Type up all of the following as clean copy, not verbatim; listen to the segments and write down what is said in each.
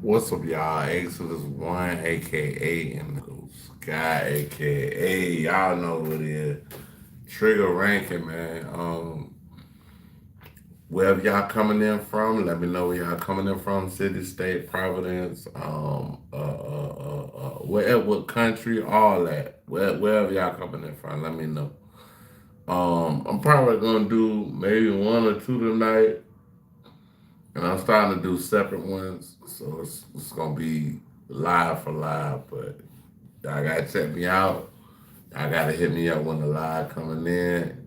What's up, y'all? Exodus 1, aka Indigo Sky, aka y'all know what it is. Trigger ranking, man. Wherever y'all coming in from, let me know where y'all coming in from. City, state, Providence, wherever, what country, all that. Wherever y'all coming in from, let me know. I'm probably gonna do maybe one or two tonight. And I'm starting to do separate ones, so it's gonna be live for live. But y'all gotta check me out. Y'all gotta hit me up when the live coming in.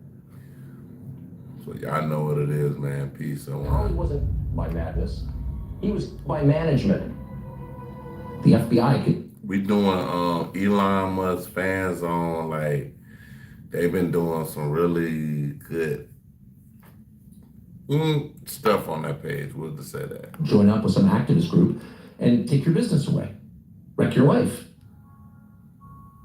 So y'all know what it is, man. Peace and Charlie wasn't by madness. He was by management. The FBI could. We doing Elon Musk fans on, like, they've been doing some really good stuff on that page. We'll just say that. Join up with some activist group and take your business away. Wreck your life.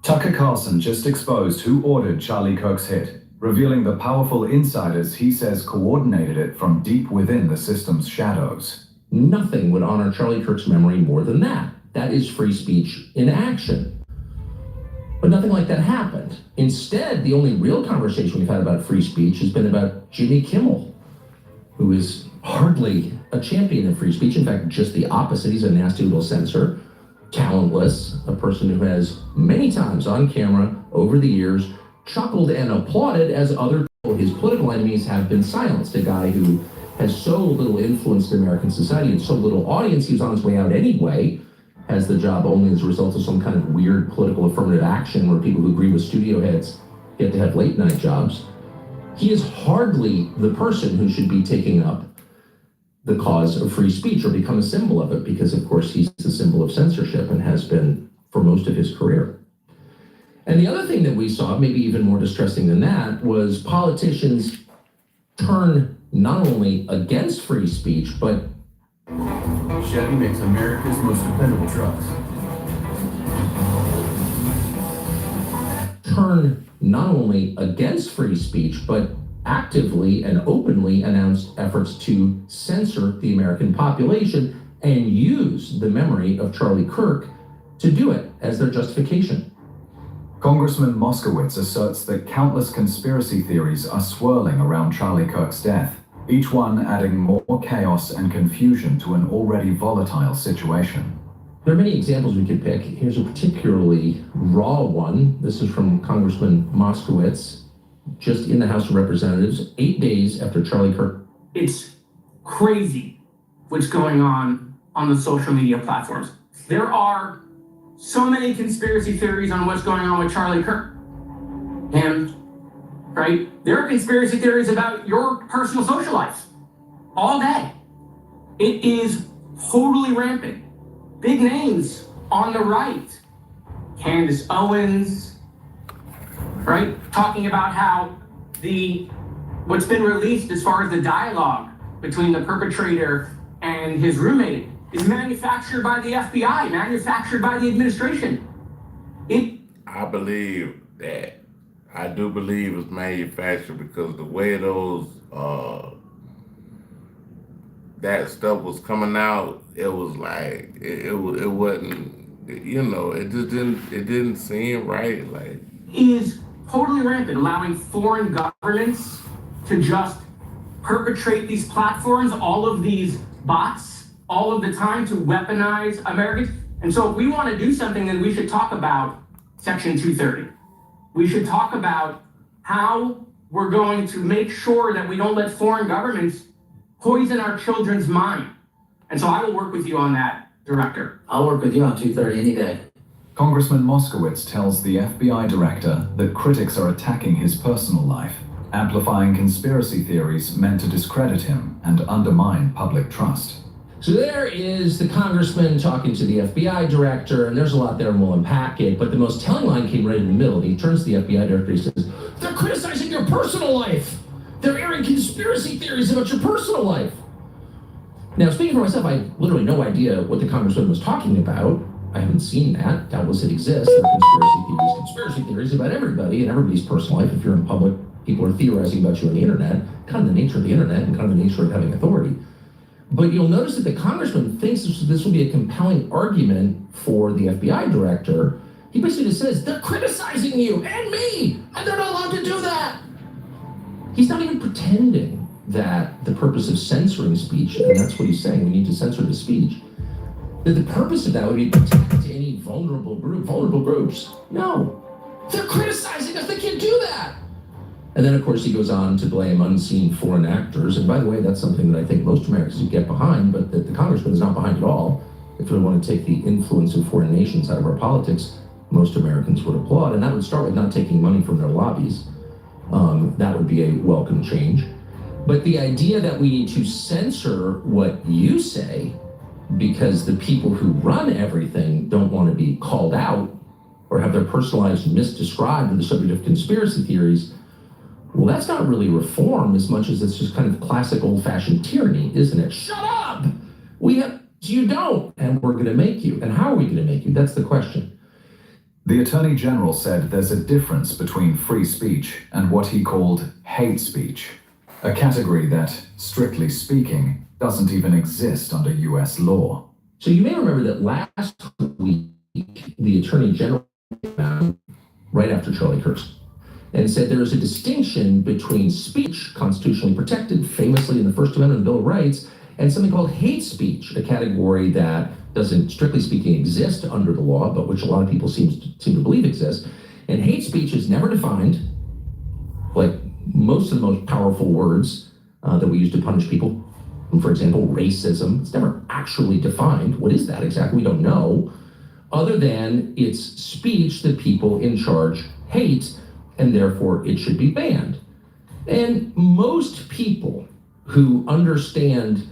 Tucker Carlson just exposed who ordered Charlie Kirk's hit, revealing the powerful insiders he says coordinated it from deep within the system's shadows. Nothing would honor Charlie Kirk's memory more than that. That is free speech in action. But nothing like that happened. Instead, the only real conversation we've had about free speech has been about Jimmy Kimmel, who is hardly a champion of free speech. In fact, just the opposite. He's a nasty little censor, talentless, a person who has many times on camera over the years chuckled and applauded as his political enemies have been silenced. A guy who has so little influence in American society and so little audience, he was on his way out anyway, has the job only as a result of some kind of weird political affirmative action where people who agree with studio heads get to have late night jobs. He is hardly the person who should be taking up the cause of free speech or become a symbol of it, because of course he's the symbol of censorship and has been for most of his career. And the other thing that we saw, maybe even more distressing than that, was politicians turn not only against free speech, but Chevy makes America's most dependable trucks. Turn not only against free speech, but actively and openly announced efforts to censor the American population and use the memory of Charlie Kirk to do it as their justification. Congressman Moskowitz asserts that countless conspiracy theories are swirling around Charlie Kirk's death, each one adding more chaos and confusion to an already volatile situation. There are many examples we could pick. Here's a particularly raw one. This is from Congressman Moskowitz, just in the House of Representatives, 8 days after Charlie Kirk. It's crazy what's going on the social media platforms. There are so many conspiracy theories on what's going on with Charlie Kirk. And, right, there are conspiracy theories about your personal social life all day. It is totally rampant. Big names on the right, Candace Owens, right? Talking about how what's been released as far as the dialogue between the perpetrator and his roommate is manufactured by the FBI, manufactured by the administration. I believe that. I do believe it's manufactured because the way those that stuff was coming out, it was like it wasn't, it just didn't seem right. Like, is totally rampant, allowing foreign governments to just perpetrate these platforms, all of these bots, all of the time to weaponize Americans. And so if we want to do something, then we should talk about Section 230. We should talk about how we're going to make sure that we don't let foreign governments poison our children's mind. And so I will work with you on that, Director. I'll work with you on 230 any day. Congressman Moskowitz tells the FBI director that critics are attacking his personal life, amplifying conspiracy theories meant to discredit him and undermine public trust. So there is the congressman talking to the FBI director, and there's a lot there and we'll unpack it, but the most telling line came right in the middle. He turns to the FBI director, he says, "They're criticizing your personal life. They're airing conspiracy theories about your personal life." Now, speaking for myself, I had literally no idea what the congressman was talking about. I haven't seen that. Doubtless it exists. There are conspiracy theories about everybody and everybody's personal life. If you're in public, people are theorizing about you on the internet, kind of the nature of the internet and kind of the nature of having authority. But you'll notice that the congressman thinks this will be a compelling argument for the FBI director. He basically just says, they're criticizing you and me, and they're not allowed to do that. He's not even pretending that the purpose of censoring speech, and that's what he's saying, we need to censor the speech, that the purpose of that would be to protect any vulnerable groups. No, they're criticizing us, they can't do that. And then, of course, he goes on to blame unseen foreign actors. And by the way, that's something that I think most Americans would get behind, but that the congressman is not behind at all. If we want to take the influence of foreign nations out of our politics, most Americans would applaud. And that would start with not taking money from their lobbies. That would be a welcome change. But the idea that we need to censor what you say because the people who run everything don't want to be called out or have their personal lives misdescribed or the subject of conspiracy theories, well, that's not really reform as much as it's just kind of classic old-fashioned tyranny, isn't it? Shut up! You don't, and we're going to make you. And how are we going to make you? That's the question. The Attorney General said there's a difference between free speech and what he called hate speech, a category that, strictly speaking, doesn't even exist under US law. So you may remember that last week, the Attorney General came out right after Charlie Kirk's and said there is a distinction between speech, constitutionally protected, famously in the First Amendment Bill of Rights, and something called hate speech, a category that doesn't, strictly speaking, exist under the law, but which a lot of people seem to believe exists. And hate speech is never defined, like most of the most powerful words that we use to punish people. For example, racism, it's never actually defined. What is that exactly? We don't know, other than it's speech that people in charge hate, and therefore it should be banned. And most people who understand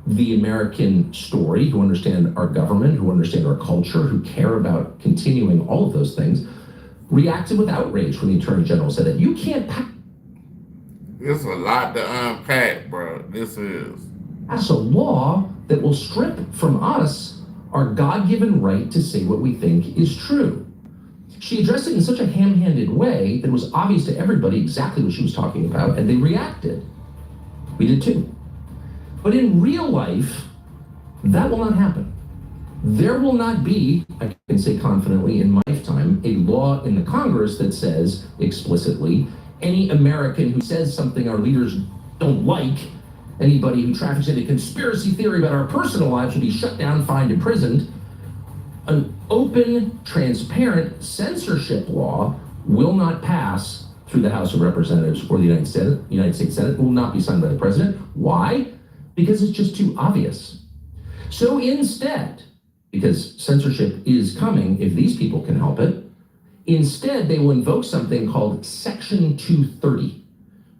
the American story, who understand our government, who understand our culture, who care about continuing all of those things, reacted with outrage when the Attorney General said that. You can't This is a lot to unpack, bro. This is. pass a law that will strip from us our God-given right to say what we think is true. She addressed it in such a ham-handed way that it was obvious to everybody exactly what she was talking about, and they reacted. We did too. But in real life, that will not happen. There will not be, I can say confidently in my lifetime, a law in the Congress that says explicitly any American who says something our leaders don't like, anybody who traffics in a conspiracy theory about our personal lives should be shut down, fined, imprisoned. An open, transparent censorship law will not pass through the House of Representatives or the United States Senate. It will not be signed by the president. Why? Because it's just too obvious. So instead, because censorship is coming if these people can help it, instead they will invoke something called Section 230.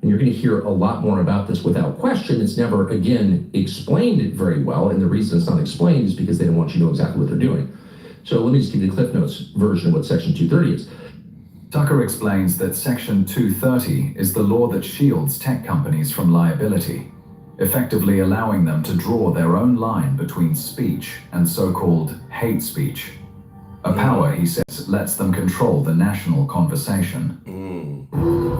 And you're going to hear a lot more about this without question. It's never, again, explained very well. And the reason it's not explained is because they don't want you to know exactly what they're doing. So let me just give you the Cliff Notes version of what Section 230 is. Tucker explains that Section 230 is the law that shields tech companies from liability, effectively allowing them to draw their own line between speech and so-called hate speech. A power, he says, lets them control the national conversation.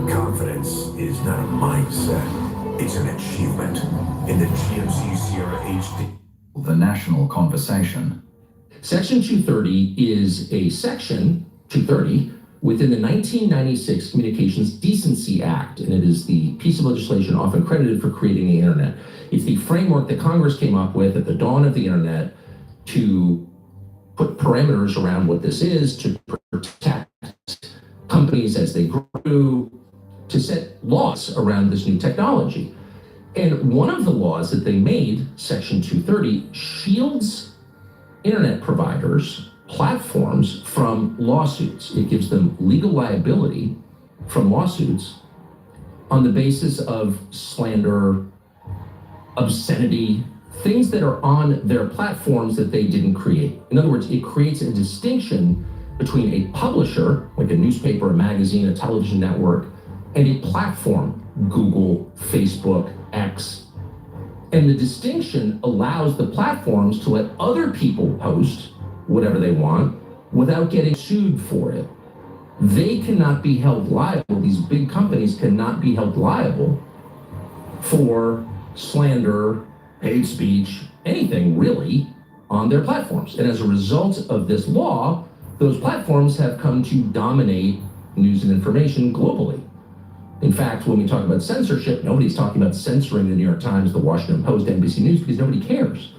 Confidence is not a mindset, it's an achievement. In the GMC Sierra HD. The national conversation. Section 230 is a section, 230, within the 1996 Communications Decency Act, and it is the piece of legislation often credited for creating the internet. It's the framework that Congress came up with at the dawn of the internet to put parameters around what this is, to protect companies as they grew, to set laws around this new technology. And one of the laws that they made, Section 230, shields internet providers, platforms from lawsuits. It gives them legal liability from lawsuits on the basis of slander, obscenity, things that are on their platforms that they didn't create. In other words, it creates a distinction between a publisher, like a newspaper, a magazine, a television network, and a platform, Google, Facebook, X. And the distinction allows the platforms to let other people post whatever they want without getting sued for it. They cannot be held liable, these big companies cannot be held liable for slander hate speech, anything really, on their platforms. And as a result of this law, those platforms have come to dominate news and information globally. In fact, when we talk about censorship, nobody's talking about censoring the New York Times, the Washington Post, NBC News, because nobody cares.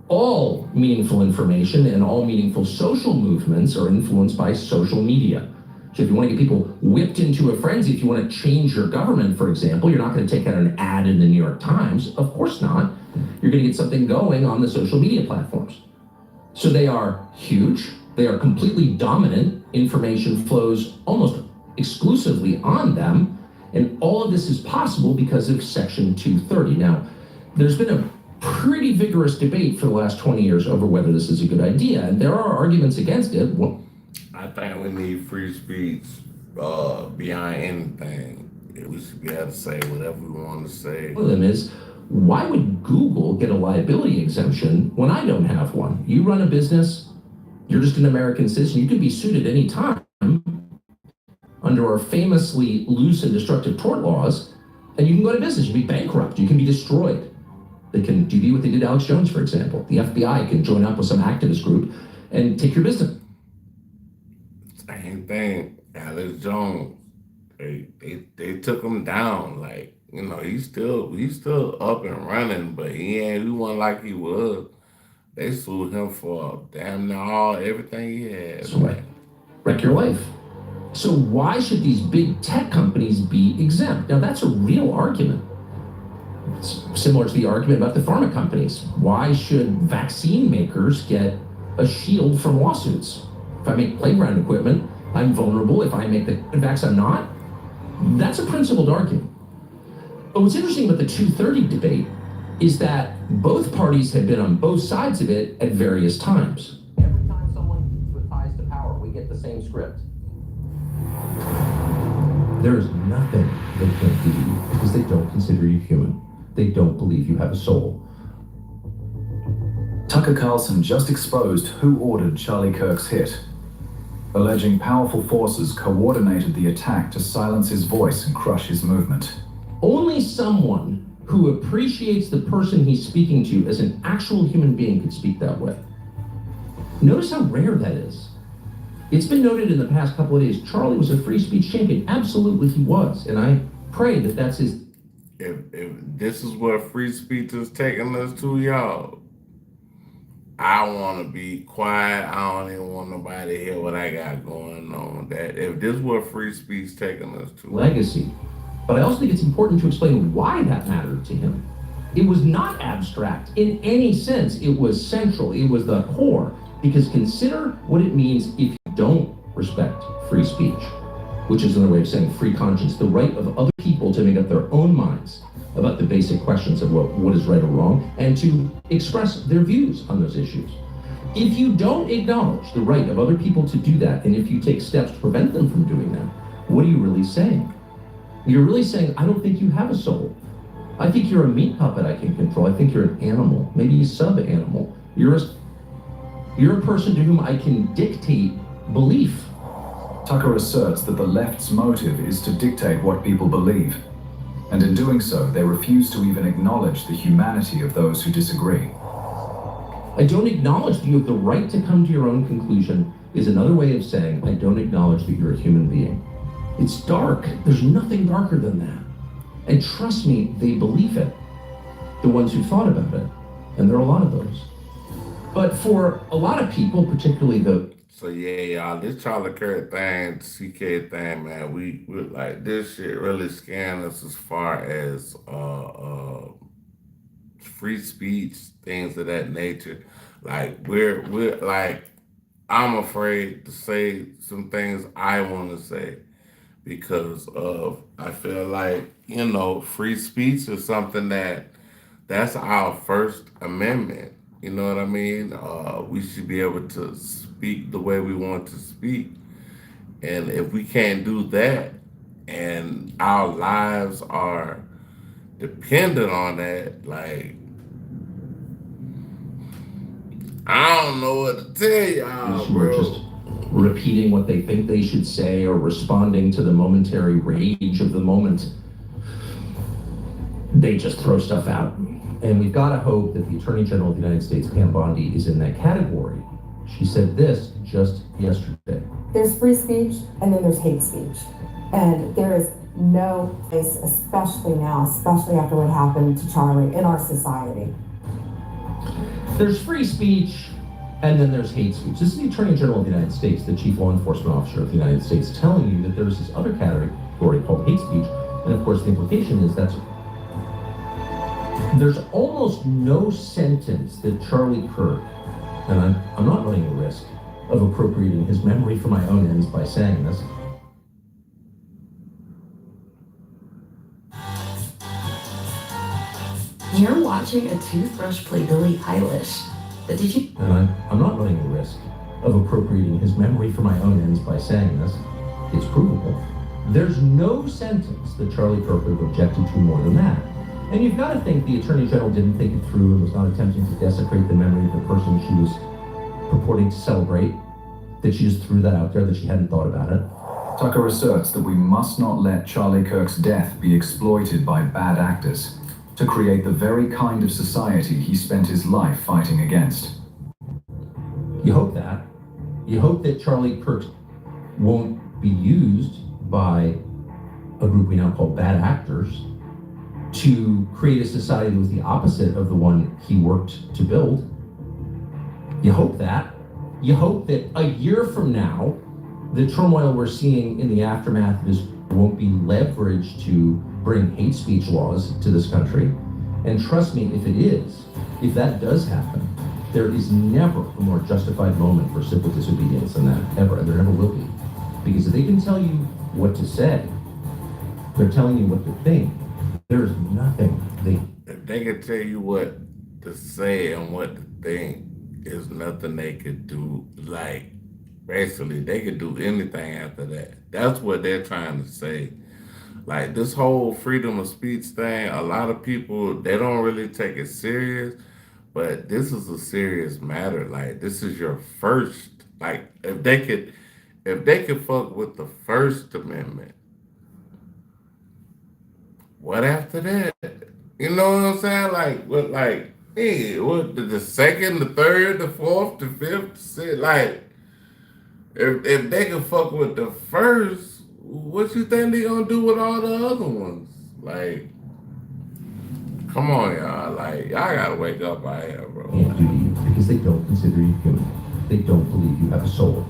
All meaningful information and all meaningful social movements are influenced by social media. So if you want to get people whipped into a frenzy, if you want to change your government, for example, you're not going to take out an ad in the New York Times. Of course not. You're going to get something going on the social media platforms. So they are huge. They are completely dominant. Information flows almost exclusively on them. And all of this is possible because of Section 230. Now, there's been a pretty vigorous debate for the last 20 years over whether this is a good idea. And there are arguments against it. I think we need free speech behind anything. We should be able to say whatever we want to say. One of them is, why would Google get a liability exemption when I don't have one? You run a business, you're just an American citizen, you could be sued at any time under our famously loose and destructive tort laws, and you can go to business, you can be bankrupt, you can be destroyed. They can do what they did to Alex Jones, for example. The FBI can join up with some activist group and take your business. Same thing, Alex Jones. They took him down. Like, you know, he's still up and running, but he wasn't like he was. They sued him for damn near everything he had. So wreck your life. So why should these big tech companies be exempt? Now that's a real argument. It's similar to the argument about the pharma companies. Why should vaccine makers get a shield from lawsuits? If I make playground equipment, I'm vulnerable. If I make the vaccine, I'm not. That's a principled argument. But what's interesting about the 230 debate is that both parties have been on both sides of it at various times. Every time someone with ties to power, we get the same script. There is nothing they can't do to you because they don't consider you human. They don't believe you have a soul. Tucker Carlson just exposed who ordered Charlie Kirk's hit, alleging powerful forces coordinated the attack to silence his voice and crush his movement. Only someone who appreciates the person he's speaking to as an actual human being could speak that way. Notice how rare that is. It's been noted in the past couple of days, Charlie was a free speech champion. Absolutely he was. And I pray that that's his... If this is where free speech is taking us to, y'all, I want to be quiet. I don't even want nobody to hear what I got going on. That if this is where free speech taking us to. Legacy. But I also think it's important to explain why that mattered to him. It was not abstract in any sense. It was central. It was the core. Because consider what it means if you don't respect free speech, which is another way of saying free conscience, the right of other people to make up their own minds about the basic questions of what is right or wrong, and to express their views on those issues. If you don't acknowledge the right of other people to do that, and if you take steps to prevent them from doing that, what are you really saying? You're really saying, I don't think you have a soul. I think you're a meat puppet I can control. I think you're an animal, maybe a sub-animal. You're a person to whom I can dictate belief. Tucker asserts that the left's motive is to dictate what people believe. And in doing so, they refuse to even acknowledge the humanity of those who disagree. I don't acknowledge that you have the right to come to your own conclusion is another way of saying I don't acknowledge that you're a human being. It's dark. There's nothing darker than that. And trust me, they believe it. The ones who thought about it. And there are a lot of those. But for a lot of people, particularly So yeah, y'all, this Charlie Kirk thing, CK thing, man, we like this shit really scaring us as far as free speech, things of that nature. Like we're like, I'm afraid to say some things I want to say because of I feel like, you know, free speech is something that's our First Amendment. You know what I mean? We should be able to speak the way we want to speak. And if we can't do that and our lives are dependent on that, like, I don't know what to tell y'all, who are just repeating what they think they should say or responding to the momentary rage of the moment. They just throw stuff out. And we've got to hope that the Attorney General of the United States, Pam Bondi, is in that category. She said this just yesterday. There's free speech and then there's hate speech. And there is no place, especially now, especially after what happened to Charlie, in our society. There's free speech and then there's hate speech. This is the Attorney General of the United States, the Chief Law Enforcement Officer of the United States, telling you that there's this other category called hate speech. And of course, the implication is there's almost no sentence that Charlie Kirk, and I'm not running the risk of appropriating his memory for my own ends by saying this. You're watching a toothbrush play Billie Eilish. But did you? And I'm not running the risk of appropriating his memory for my own ends by saying this. It's provable. There's no sentence that Charlie Kirk would have objected to more than that. And you've got to think the Attorney General didn't think it through and was not attempting to desecrate the memory of the person she was purporting to celebrate, that she just threw that out there, that she hadn't thought about it. Tucker asserts that we must not let Charlie Kirk's death be exploited by bad actors to create the very kind of society he spent his life fighting against. You hope that. You hope that Charlie Kirk won't be used by a group we now call bad actors to create a society that was the opposite of the one he worked to build. You hope that. You hope that a year from now, the turmoil we're seeing in the aftermath of this won't be leveraged to bring hate speech laws to this country. And trust me, if it is, if that does happen, there is never a more justified moment for civil disobedience than that, ever, and there never will be. Because if they can tell you what to say, they're telling you what to think. There's nothing If they can tell you what to say and what to think, there's nothing they could do. Like, basically, they could do anything after that. That's what they're trying to say. Like, this whole freedom of speech thing, a lot of people, they don't really take it serious, but this is a serious matter. Like, this is your first, like, if they could fuck with the First Amendment, what after that? You know what I'm saying? Like, what, like, hey, what, the second, the third, the fourth, the fifth, the sixth, like, if they can fuck with the first, what you think they gonna do with all the other ones? Like, come on, y'all. Like, y'all gotta wake up out here, bro. can't do to you because they don't consider you human. They don't believe you have a soul.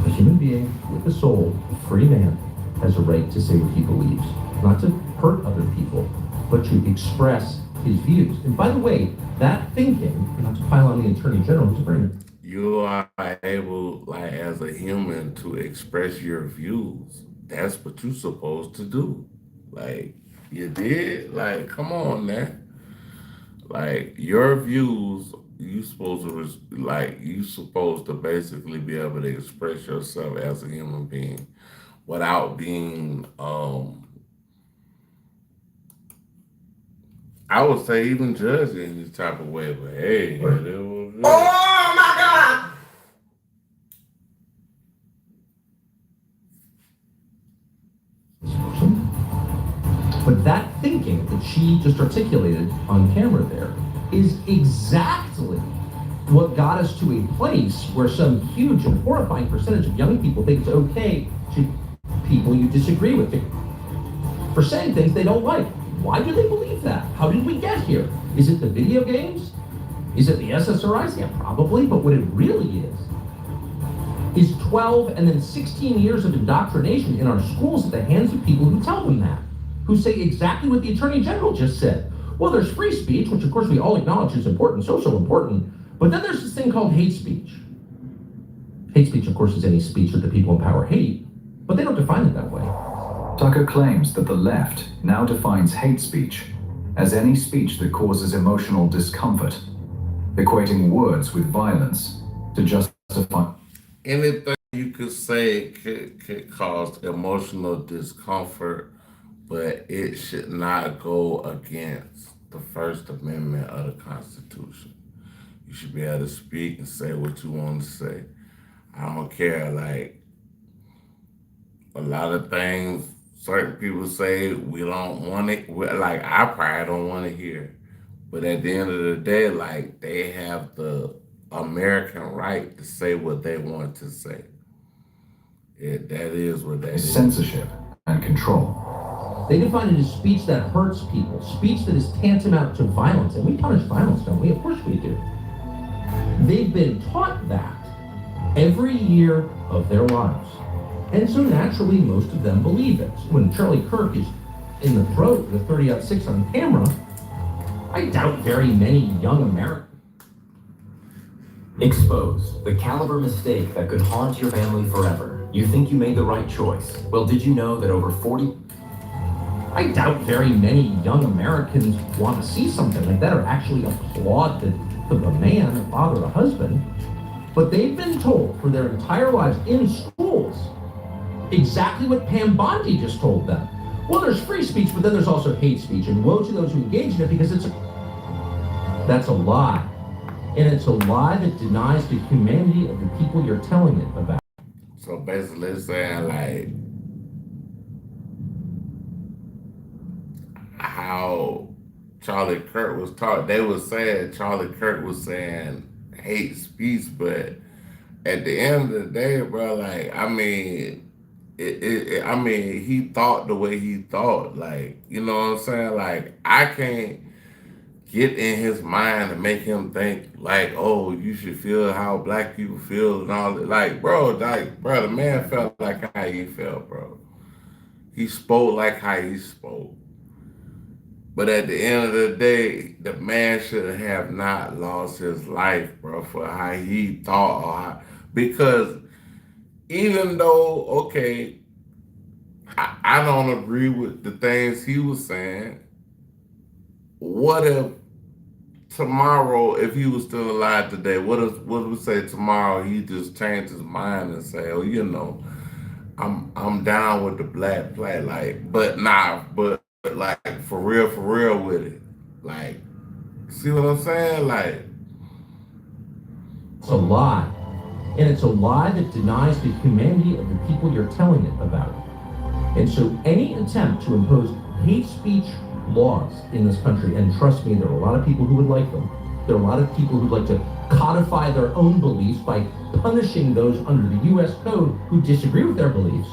A human being with a soul, a free man, has a right to say what he believes. Not to hurt other people, but to express his views. And by the way, that thinking, not to pile on the Attorney General, to bring You are able, like, as a human to express your views. That's what you're supposed to do. Like, you did? Like, come on, man. Like, your views, you supposed to basically be able to express yourself as a human being without being, I would say even judged in this type of way, but hey, it was good. Oh my God! But that thinking that she just articulated on camera there is exactly what got us to a place where some huge and horrifying percentage of young people think it's okay to people you disagree with for saying things they don't like. Why do they believe that? How did we get here? Is it the video games? Is it the SSRIs? Yeah, probably, but what it really is 12 and then 16 years of indoctrination in our schools at the hands of people who tell them that, who say exactly what the Attorney General just said. Well, there's free speech, which of course we all acknowledge is important, so important, but then there's this thing called hate speech. Hate speech, of course, is any speech that the people in power hate, but they don't define it that way. Tucker claims that the left now defines hate speech as any speech that causes emotional discomfort, equating words with violence to justify Anything you could say could cause emotional discomfort, but it should not go against the First Amendment of the Constitution. You should be able to speak and say what you want to say. I don't care, like, a lot of things certain people say we don't want it, like, I probably don't want to hear. But at the end of the day, like, they have the American right to say what they want to say. That is what that is. Censorship and control. They define it as speech that hurts people, speech that is tantamount to violence. And we punish violence, don't we? Of course we do. They've been taught that every year of their lives. And so naturally, most of them believe it. When Charlie Kirk is in the throat with a 30-06 on camera, I doubt very many young Americans. Exposed, the caliber mistake that could haunt your family forever. You think you made the right choice. Well, did you know that over 40... I doubt very many young Americans want to see something like that or actually applaud the man, a father, a husband. But they've been told for their entire lives in schools exactly what Pam Bondi just told them. Well, there's free speech, but then there's also hate speech, and woe to those who engage in it because that's a lie. And it's a lie that denies the humanity of the people you're telling it about. So basically it's saying, like, how Charlie Kirk was taught, they were saying Charlie Kirk was saying hate speech, but at the end of the day, bro, like, I mean, he thought the way he thought, like, you know what I'm saying? Like, I can't get in his mind and make him think like, oh, you should feel how black people feel and all that. Like, bro, the man felt like how he felt, bro. He spoke like how he spoke. But at the end of the day, the man should have not lost his life, bro, for how he thought. Because even though, okay, I don't agree with the things he was saying, what if tomorrow, if he was still alive today, what if we say tomorrow he just changed his mind and say, oh, you know, I'm down with the black flag, like, but like for real with it. Like, see what I'm saying? Like, it's a lie. And it's a lie that denies the humanity of the people you're telling it about. And so any attempt to impose hate speech laws in this country, and trust me, there are a lot of people who would like them. There are a lot of people who'd like to codify their own beliefs by punishing those under the U.S. code who disagree with their beliefs.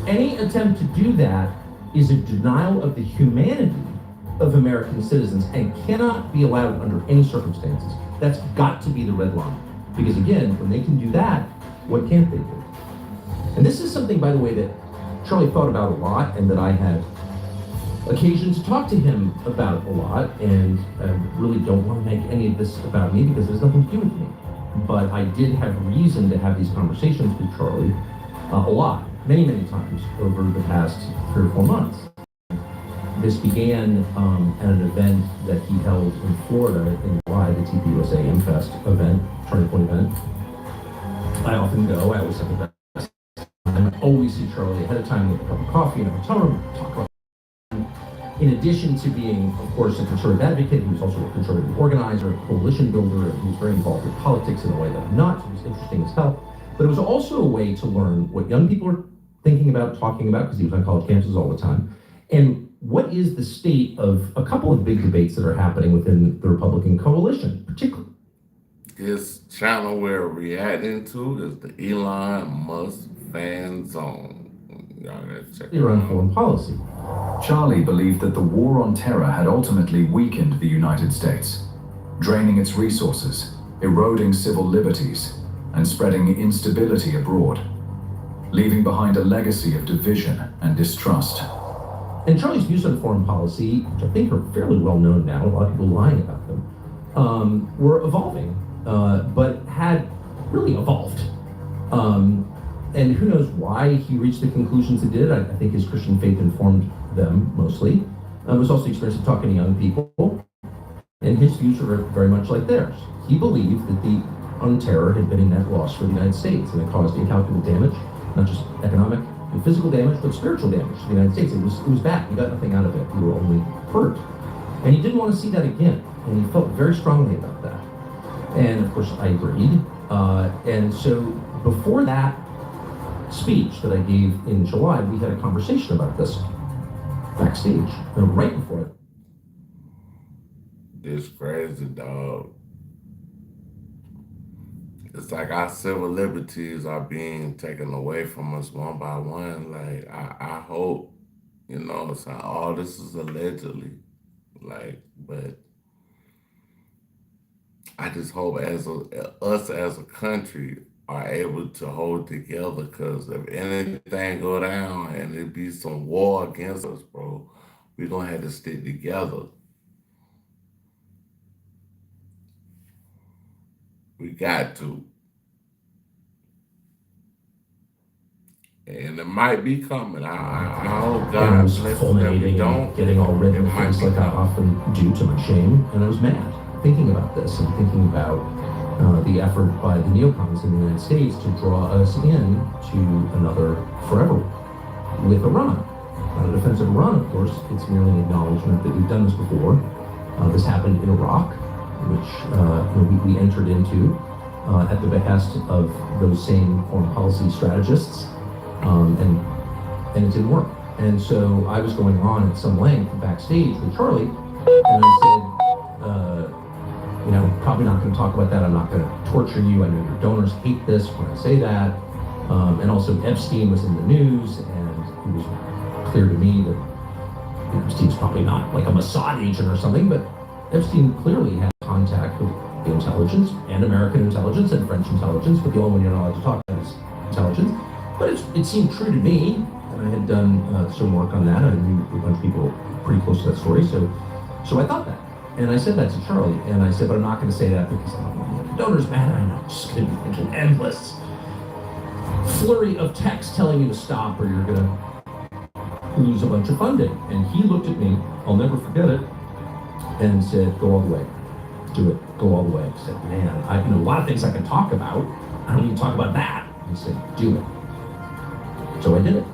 Any attempt to do that is a denial of the humanity of American citizens and cannot be allowed under any circumstances. That's got to be the red line. Because again, when they can do that, what can't they do? And this is something, by the way, that Charlie thought about a lot and that I had occasion to talk to him about a lot, and I really don't want to make any of this about me because there's nothing to do with me. But I did have reason to have these conversations with Charlie a lot, many times over the past 3 or 4 months. This began at an event that he held in Florida in July, the TPUSA MFest event, Turning Point event. I often go, I always have the best time. I always see Charlie ahead of time with a cup of coffee and a hotel room, talk about. In addition to being, of course, a conservative advocate, he was also a conservative organizer, a coalition builder, and he was very involved with politics in a way that I'm not. It was interesting as hell. But it was also a way to learn what young people are thinking about, talking about, because he was on college campuses all the time, and what is the state of a couple of big debates that are happening within the Republican coalition, particularly. This channel we're reacting to is the Elon Musk fan zone. Y'all gotta check it out. Around foreign policy. Charlie believed that the war on terror had ultimately weakened the United States, draining its resources, eroding civil liberties, and spreading instability abroad, leaving behind a legacy of division and distrust. And Charlie's views on foreign policy, which I think are fairly well known now, a lot of people lying about them, were evolving, but had really evolved. And who knows why he reached the conclusions he did. I think his Christian faith informed them mostly. It was also the experience of talking to young people, and his views were very much like theirs. He believed that the on terror had been a net loss for the United States, and it caused incalculable damage, not just economic and physical damage, but spiritual damage to the United States. It was bad. We got nothing out of it. We were only hurt. And he didn't want to see that again, and he felt very strongly about that. And of course, I agreed. And so before that speech that I gave in July, we had a conversation about this backstage, right before it. It's crazy, dog. It's like our civil liberties are being taken away from us one by one. Like, I hope, it's like, all this is allegedly. Like, but I just hope us as a country are able to hold together, because if anything go down and it be some war against us, bro, we gonna have to stick together. We got to. And it might be coming. I hope And I God was bless us that we fulminating and don't. getting all red in It the might face be like I coming. often do to my shame, and I was mad thinking about this and thinking about the effort by the neocons in the United States to draw us in to another forever war with Iran. Not a defense of Iran, of course. It's merely an acknowledgement that we've done this before. This happened in Iraq, which we entered into at the behest of those same foreign policy strategists, and it didn't work. And so I was going on at some length backstage with Charlie, and I said, probably not going to talk about that. I'm not going to torture you. I know your donors hate this when I say that. And also Epstein was in the news, and it was clear to me that Epstein's probably not like a Mossad agent or something, but Epstein clearly had contact with the intelligence and American intelligence and French intelligence, but the only one you're not allowed to talk about is intelligence. But it seemed true to me, and I had done some work on that. I knew a bunch of people pretty close to that story, so I thought that. And I said that to Charlie, and I said, but I'm not going to say that because I don't want to make the donors mad. I know it's going to be like an endless flurry of text telling you to stop or you're going to lose a bunch of funding. And he looked at me, I'll never forget it, and said, go all the way. Do it. Go all the way. I said, man, I know a lot of things I can talk about. I don't even talk about that. He said, do it. So I did it.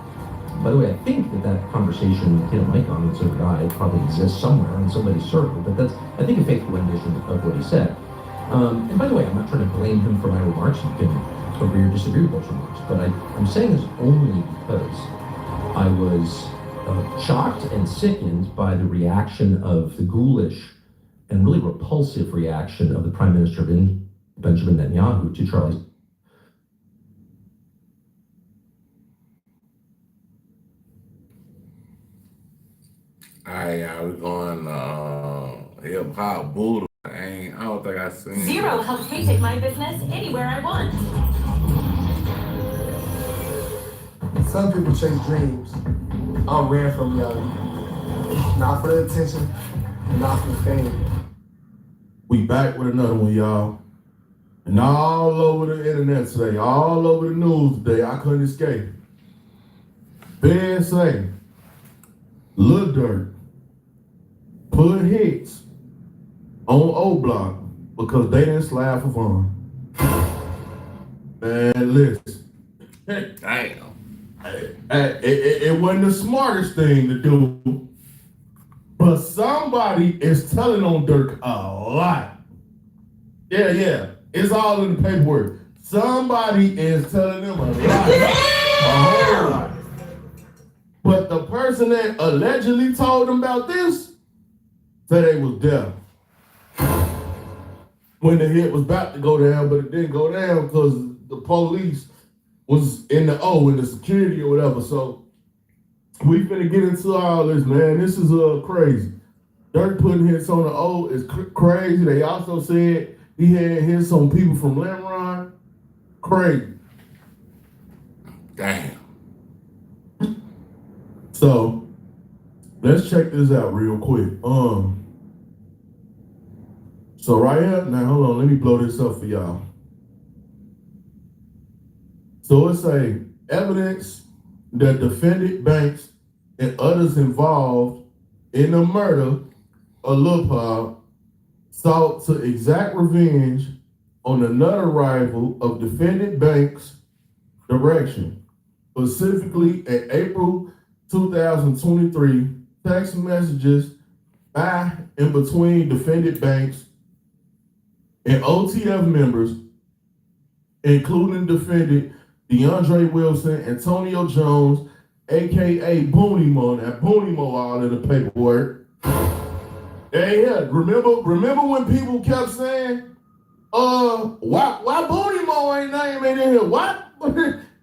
By the way, I think that conversation, Mike on and so did I, probably exists somewhere in somebody's circle, but that's, I think, a faithful rendition of what he said. And by the way, I'm not trying to blame him for my remarks. You can agree or disagree with those remarks, but I'm saying this only because I was shocked and sickened by the reaction of the ghoulish and really repulsive reaction of the Prime Minister of Benjamin Netanyahu to Charlie's. All right, y'all, we're going hip hop Buddha. I don't think I seen Zero it. helps me take my business anywhere I want. Some people chase dreams. I ran from reality. Not for the attention, not for the fame. We back with another one, y'all. And all over the internet today, all over the news today, I couldn't escape. Bad say, Lil Durk put hits on O Block because they didn't slide for Vaughn. Man, listen. Damn. It wasn't the smartest thing to do, but somebody is telling on Dirk a lot. Yeah, it's all in the paperwork. Somebody is telling them a lot, a whole lot. But the person that allegedly told them about this said they was deaf when the hit was about to go down, but it didn't go down because the police was in the security or whatever. So we finna get into all this, man. This is crazy. Dirk putting hits on the O is crazy. They also said he had hits on people from Lemron. Crazy. Damn. So let's check this out real quick. So right here, now hold on, let me blow this up for y'all. So it's a evidence that defendant Banks and others involved in the murder of Lil Pop sought to exact revenge on another rival of defendant Banks' direction. Specifically, in April 2023, text messages by and between defendant Banks and OTF members, including defendant DeAndre Wilson, Antonio Jones, aka Booney Mo. Now Booney Mo all in the paperwork. Yeah. Remember when people kept saying, why Booty Mo ain't name in here? What?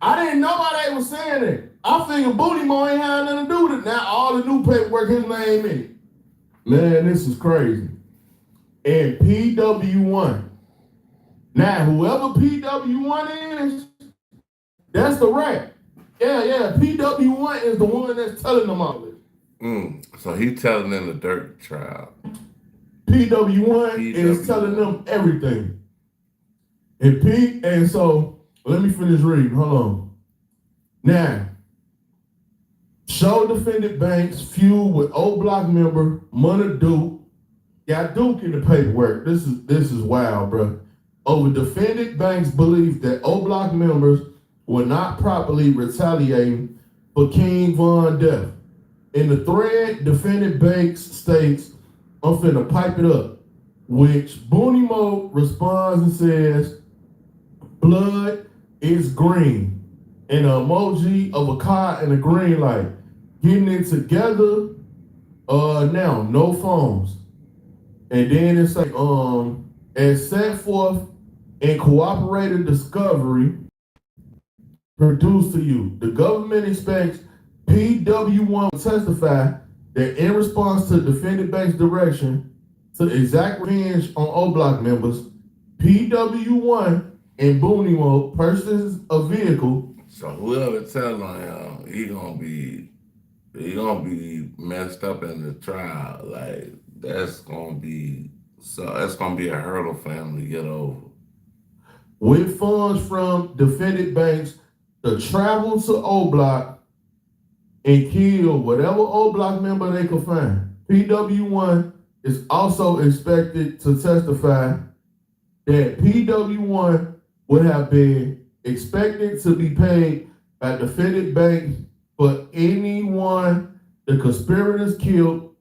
I didn't know why they were saying it. I figured Booty Mo ain't had nothing to do with it. Now all the new paperwork, his name in it. Man, this is crazy. And PW1. Now, whoever PW1 is, that's the rat. Yeah. PW1 is the one that's telling them all this. So he telling them the Dirk trial. PW1 is telling them everything. And so let me finish reading. Hold on. Now, show defendant Banks feud with O Block member Munna Duke. Got Duke in the paperwork. This is wild, bro. Over defendant Banks' belief that O Block members were not properly retaliating for King Von death. In the thread, defendant Banks states, I'm finna pipe it up, which Booty Mo responds and says, blood is green, and an emoji of a car and a green light. Getting it together, now, no phones. And then it's like, as set forth in cooperative discovery produced to you, the government expects PW1 to testify that in response to defendant Banks' direction to exact revenge on O Block members, PW1 and Booty Mo purchased a vehicle. So whoever telling him, he gonna be messed up in the trial. Like that's gonna be a hurdle for him to get over. With funds from defendant Banks to travel to O Block and kill whatever O Block member they could find. PW1 is also expected to testify that PW1 would have been expected to be paid by defendant Banks for anyone the conspirators killed,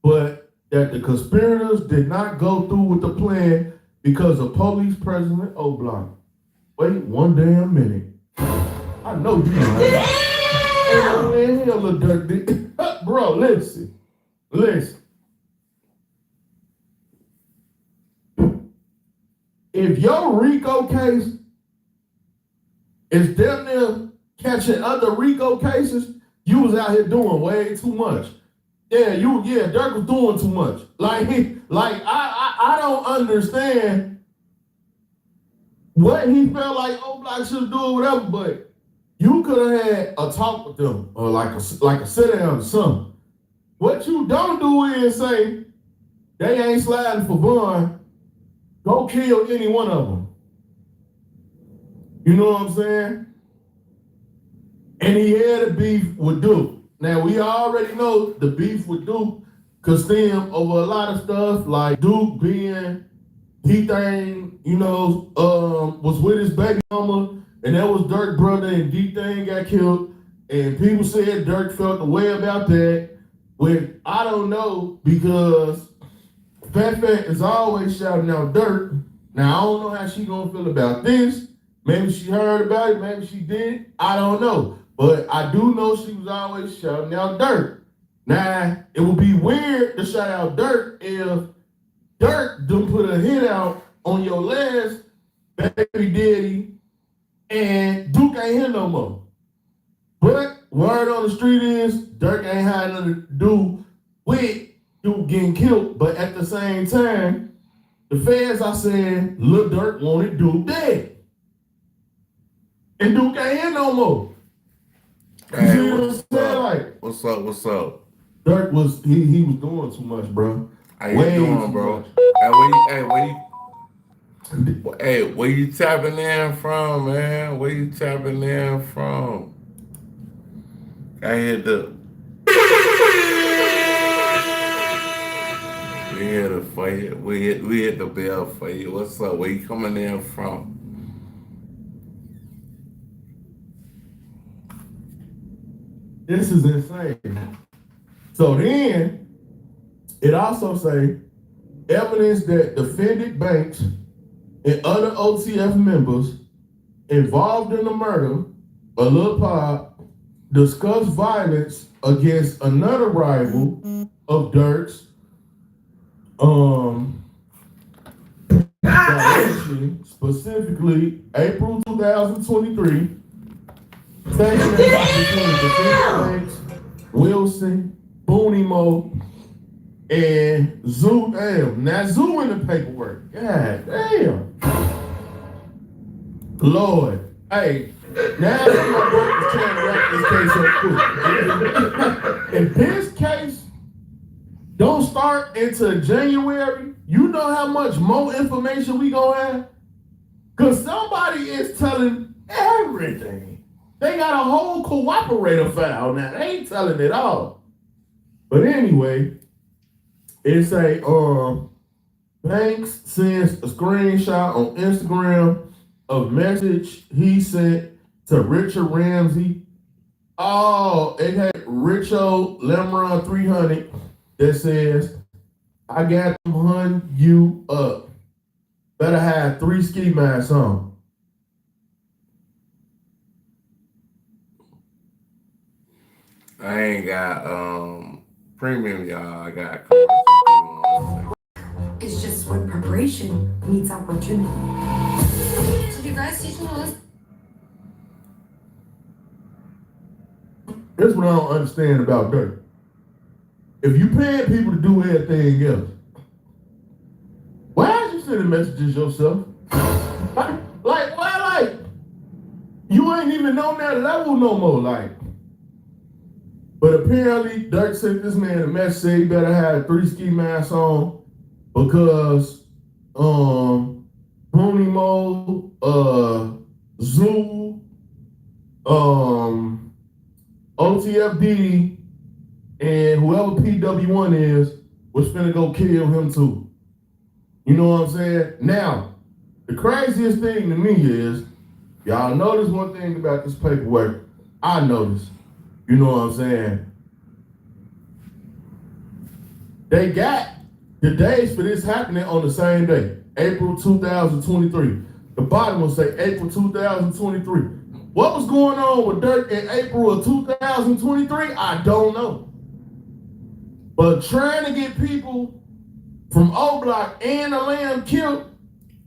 but that the conspirators did not go through with the plan because of police president O Block. Wait one damn minute. I know you lying. Hey, little Dirk dick. Bro, listen. If your RICO case is damn near catching other RICO cases, you was out here doing way too much. Dirk was doing too much. I don't understand what he felt like O Block should do or whatever, but you could have had a talk with them or like a sit down or something. What you don't do is say they ain't sliding for Bun. Go kill any one of them. You know what I'm saying? And he had a beef with Duke. Now, we already know the beef with Duke could stem over a lot of stuff, like Duke being, was with his baby mama, and that was Dirk's brother, and D-Thing got killed. And people said Dirk felt the way about that, when I don't know, because Fat is always shouting out Dirk. Now, I don't know how she gonna feel about this. Maybe she heard about it, maybe she didn't. I don't know. But I do know she was always shouting out Dirk. Now, it would be weird to shout out Dirk if Dirk done put a hit out on your last baby daddy and Duke ain't here no more. But word on the street is Dirk ain't had nothing to do with Duke getting killed. But at the same time, the feds are saying Lil Dirk wanted Duke dead. And Duke ain't here no more. Hey, what's up? Dirk was he was doing too much, bro. How you doing, bro? Where you tapping in from, man? Where you tapping in from? I hit the we hit the for you. We hit the bell for you. What's up? Where you coming in from? This is insane. So then, it also say, evidence that defendant Banks and other OTF members involved in the murder of Lil Pop discussed violence against another rival of Dirk's direction, specifically April 2023, taking between Banks, Wilson, Booney Mo, and Zoo. Damn, now Zoo in the paperwork. God damn. Lord. Hey, now somebody's trying to wrap this case up quick. If this case don't start into January, you know how much more information we gonna have? Because somebody is telling everything. They got a whole cooperator file now. They ain't telling it all. But anyway, it's a Banks sends a screenshot on Instagram of message he sent to Richard Ramsey. Oh, it had Richo Lemron 300 that says, I got them hun you up. Better have 3 ski masks on. I ain't got premium, y'all. I got. It's just when preparation meets opportunity. So you guys teaching us? Here's what I don't understand about Dirk. If you paying people to do everything else, why aren't you sending messages yourself? Like, you ain't even on that level no more, like. But apparently, Dirk sent this man a message saying he better have 3 ski masks on because Booney Mo, Zoo, OTFD, and whoever PW1 is was finna go kill him too. You know what I'm saying? Now, the craziest thing to me is, y'all notice one thing about this paperwork. I noticed. You know what I'm saying? They got the days for this happening on the same day, April 2023. The bottom will say April 2023. What was going on with Dirk in April of 2023? I don't know. But trying to get people from O Block and the Lamb killed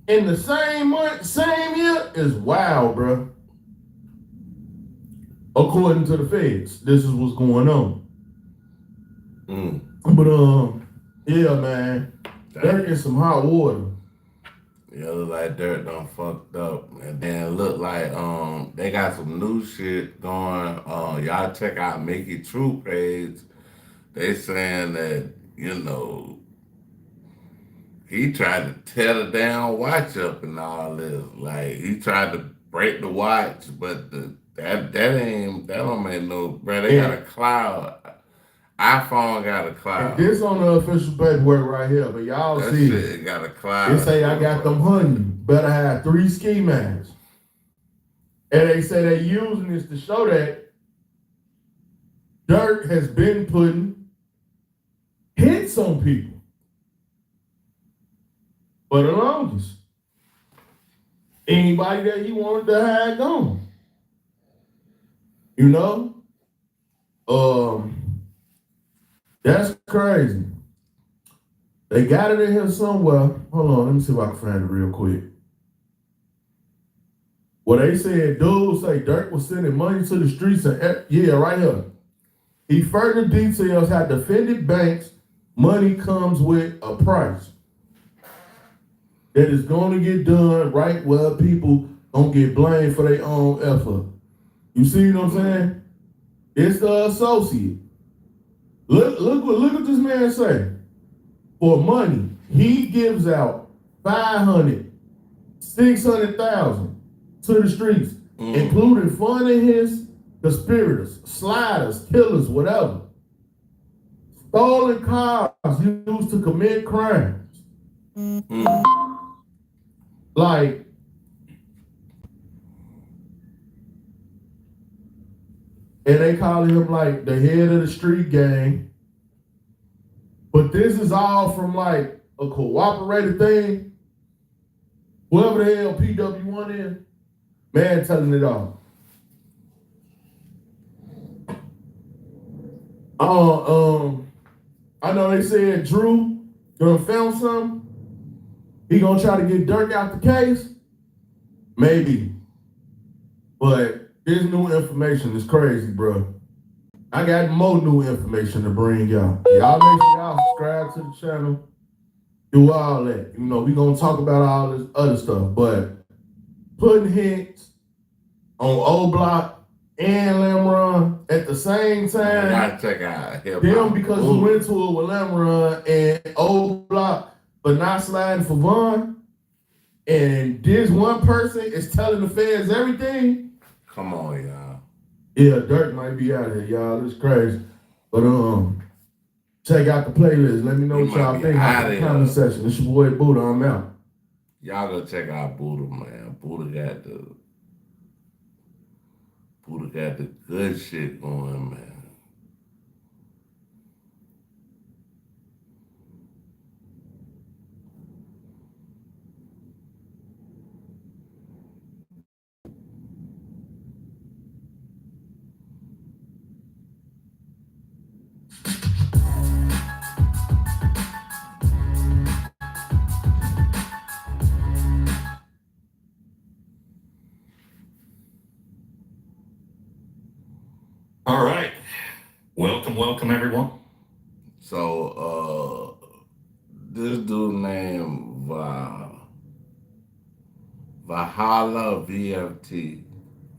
in the same month, same year is wild, bro. According to the feds, this is what's going on. But yeah, man, Dirk in some hot water. Yeah, look like Dirk done fucked up, and then look like they got some new shit going. Y'all check out Make It True page. They saying that he tried to tear the damn watch up and all this. Like he tried to break the watch, but that don't make no, bro. They got a cloud. iPhone got a cloud. And this on the official paperwork right here, but y'all that see shit got a cloud. They say I got them honey. Better have 3 ski masks. And they say they're using this to show that Dirk has been putting hits on people for the longest. Anybody that he wanted to have on. You know? That's crazy. They got it in here somewhere. Hold on, let me see if I can find it real quick. Well, they said dudes say Dirk was sending money to the streets and yeah, right here. He further details how defended Banks money comes with a price that is going to get done right where people don't get blamed for their own effort. You see what I'm saying? It's the associate. Look what this man say. For money, he gives out 500, 600,000 to the streets, including funding his conspirators, sliders, killers, whatever. Stolen cars used to commit crimes. Like, and they call him like the head of the street gang. But this is all from like a cooperative thing. Whoever the hell PW1 is, man telling it all. I know they said Drew Done found something? He gonna try to get Dirk out the case? Maybe. But this new information is crazy, bro. I got more new information to bring y'all. Y'all make sure y'all subscribe to the channel. Do all that. You know, we gonna talk about all this other stuff, but putting hints on O Block and Lamron at the same time. I check out them because we went to it with Lamron and O Block, but not sliding for Vaughn. And this one person is telling the feds everything. Come on, y'all. Yeah, Dirk might be out here, y'all. It's crazy. But check out the playlist. Let me know what y'all think after the comment section. It's your boy Buddha. I'm out. Y'all go check out Buddha, man. Buddha got the good shit going, man. All right. Welcome everyone. So this dude named Valhalla VFT.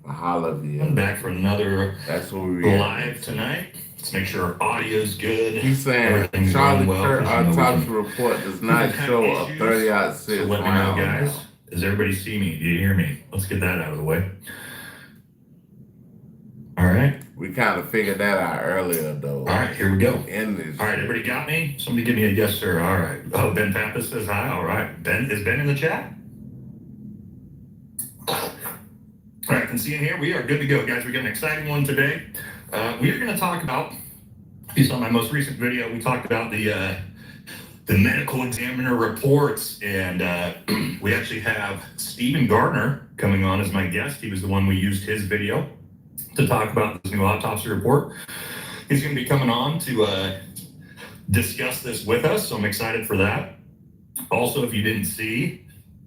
I'm back for another That's what we live tonight. Let's make sure our audio's good. He's saying Charlie Kirk autopsy report does not show a 30-06. So let me know, guys. Does everybody see me? Do you hear me? Let's get that out of the way. All right. We kind of figured that out earlier, though. All right, here we go. All right, everybody got me? Somebody give me a yes, sir. All right. Oh, Ben Pappas says hi. All right. Is Ben in the chat? All right, I can see in here. We are good to go, guys. We got an exciting one today. We are going to talk about, if you saw my most recent video, we talked about the medical examiner reports, and we actually have Stephen Gardner coming on as my guest. He was the one we used his video to talk about this new autopsy report. He's going to be coming on to discuss this with us, so I'm excited for that. Also, if you didn't see,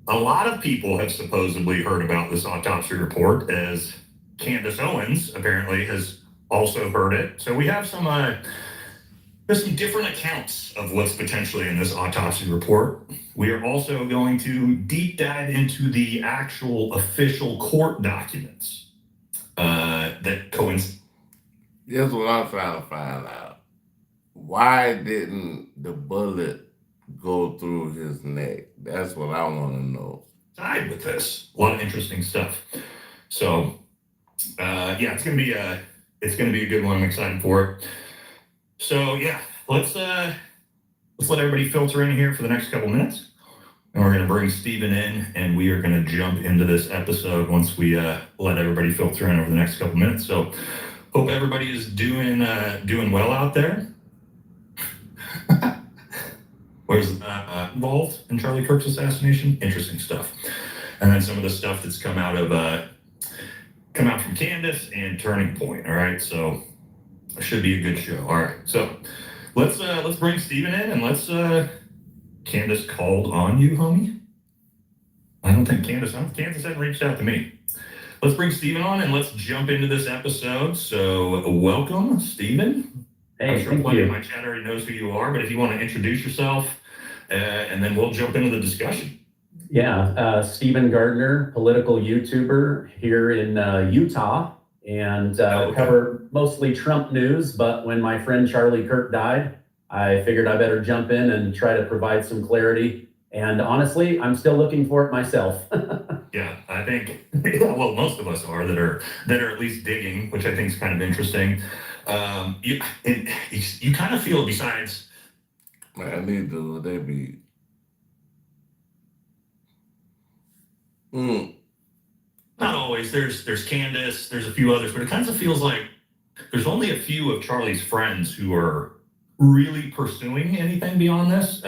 a lot of people have supposedly heard about this autopsy report, as Candace Owens apparently has also heard it. So we have some there's some different accounts of what's potentially in this autopsy report. We are also going to deep dive into the actual official court documents that coincide. Here's what I'm trying to find out. Why didn't the bullet go through his neck? That's what I want to know. Side with this, a lot of interesting stuff. So, yeah, it's gonna be a good one. I'm excited for it. So yeah, let's let everybody filter in here for the next couple minutes, and we're gonna bring Stephen in, and we are gonna jump into this episode once we let everybody filter in over the next couple minutes. So, hope everybody is doing well out there. Where's involved in Charlie Kirk's assassination? Interesting stuff. And then some of the stuff that's come out from Candace and Turning Point. All right, so it should be a good show. All right, so let's bring Stephen in, and let's Candace called on you, homie. I don't think Candace hasn't reached out to me. Let's bring Stephen on and let's jump into this episode. So welcome, Stephen. Hey, I'm sure plenty of my chat already knows who you are, but if you want to introduce yourself, and then we'll jump into the discussion. Yeah, Stephen Gardner, political YouTuber here in Utah, and cover mostly Trump news. But when my friend Charlie Kirk died, I figured I better jump in and try to provide some clarity. And honestly, I'm still looking for it myself. Yeah, I think, well, most of us are that are at least digging, which I think is kind of interesting. You kind of feel, besides, man, they be not always. There's Candace, there's a few others, but it kind of feels like there's only a few of Charlie's friends who are really pursuing anything beyond this,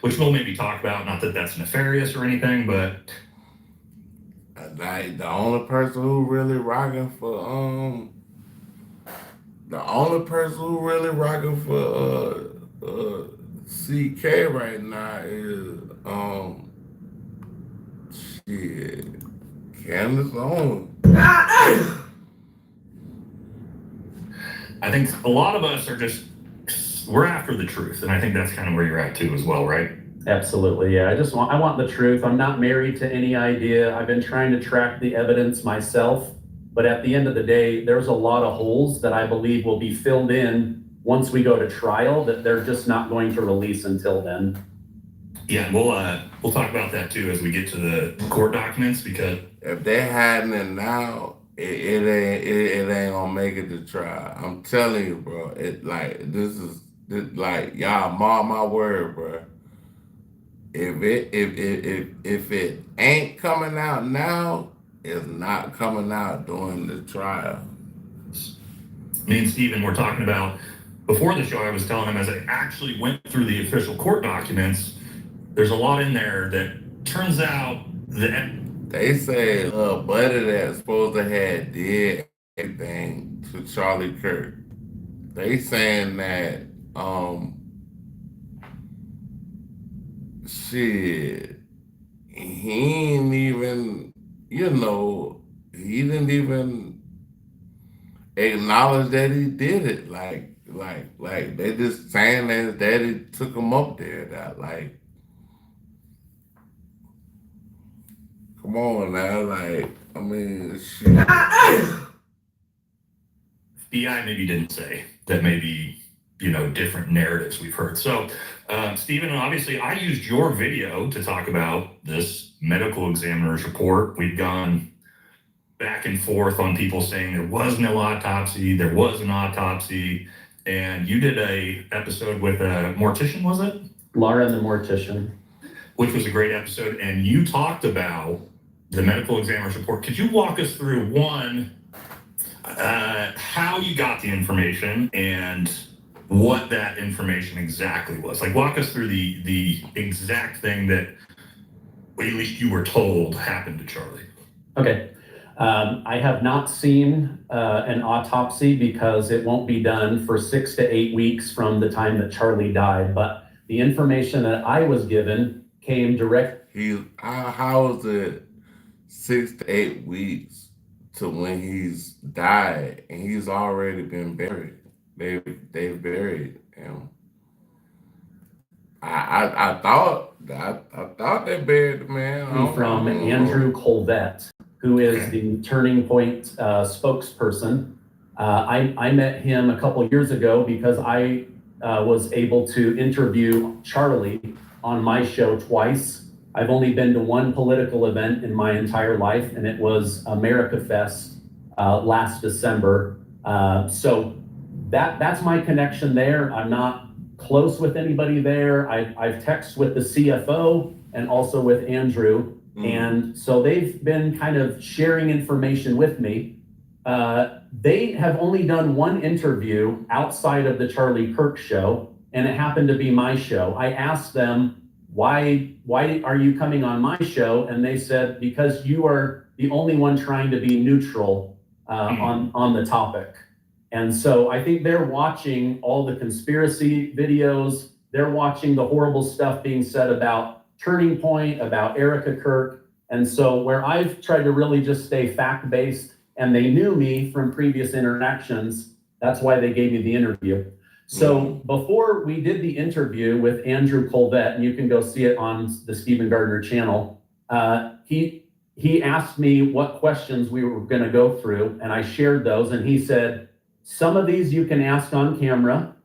which we'll maybe talk about. Not that that's nefarious or anything, but the only person who really rocking for CK right now is shit. Candace Owens. I think a lot of us are just, we're after the truth. And I think that's kind of where you're at too as well, right? Absolutely, yeah. I want the truth. I'm not married to any idea. I've been trying to track the evidence myself, but at the end of the day, there's a lot of holes that I believe will be filled in once we go to trial that they're just not going to release until then. Yeah, we'll talk about that too as we get to the court documents, because if they're hiding it now, it ain't gonna make it to trial. I'm telling you, bro. It like this like y'all mark my word, bro. If it ain't coming out now, it's not coming out during the trial. Me and Steven were talking about before the show. I was telling him, as I actually went through the official court documents, there's a lot in there that turns out that they say Buddy that's supposed to have did everything to Charlie Kirk. They saying that shit, he ain't even, he didn't even acknowledge that he did it. Like they just saying that his daddy took him up there. That like, come on now, like, I mean, shit. FBI maybe didn't say that, maybe, different narratives we've heard. So, Stephen, obviously I used your video to talk about this medical examiner's report. We've gone back and forth on people saying there was no autopsy, there was an autopsy, and you did a episode with a mortician, was it? Laura the mortician. Which was a great episode, and you talked about the medical examiner's report. Could you walk us through, one, how you got the information and what that information exactly was? Like, walk us through the exact thing that, at least you were told, happened to Charlie. Okay. I have not seen an autopsy because it won't be done for 6 to 8 weeks from the time that Charlie died. But the information that I was given came direct. How is it 6 to 8 weeks to when he's died and he's already been buried? They've buried him. I thought they buried the man. From Andrew Colvette, who is the Turning Point spokesperson. I met him a couple years ago because I was able to interview Charlie on my show twice. I've only been to one political event in my entire life, and it was America Fest last December. So that's my connection there. I'm not close with anybody there. I've texted with the CFO and also with Andrew. And so they've been kind of sharing information with me. They have only done one interview outside of the Charlie Kirk show, and it happened to be my show. I asked them, why are you coming on my show? And they said, because you are the only one trying to be neutral on the topic. And so I think they're watching all the conspiracy videos. They're watching the horrible stuff being said about Turning Point, about Erica Kirk. And so where I've tried to really just stay fact-based, and they knew me from previous interactions, that's why they gave me the interview. So before we did the interview with Andrew Colvette, and you can go see it on the Stephen Gardner channel, he asked me what questions we were gonna go through, and I shared those, and he said, some of these you can ask on camera,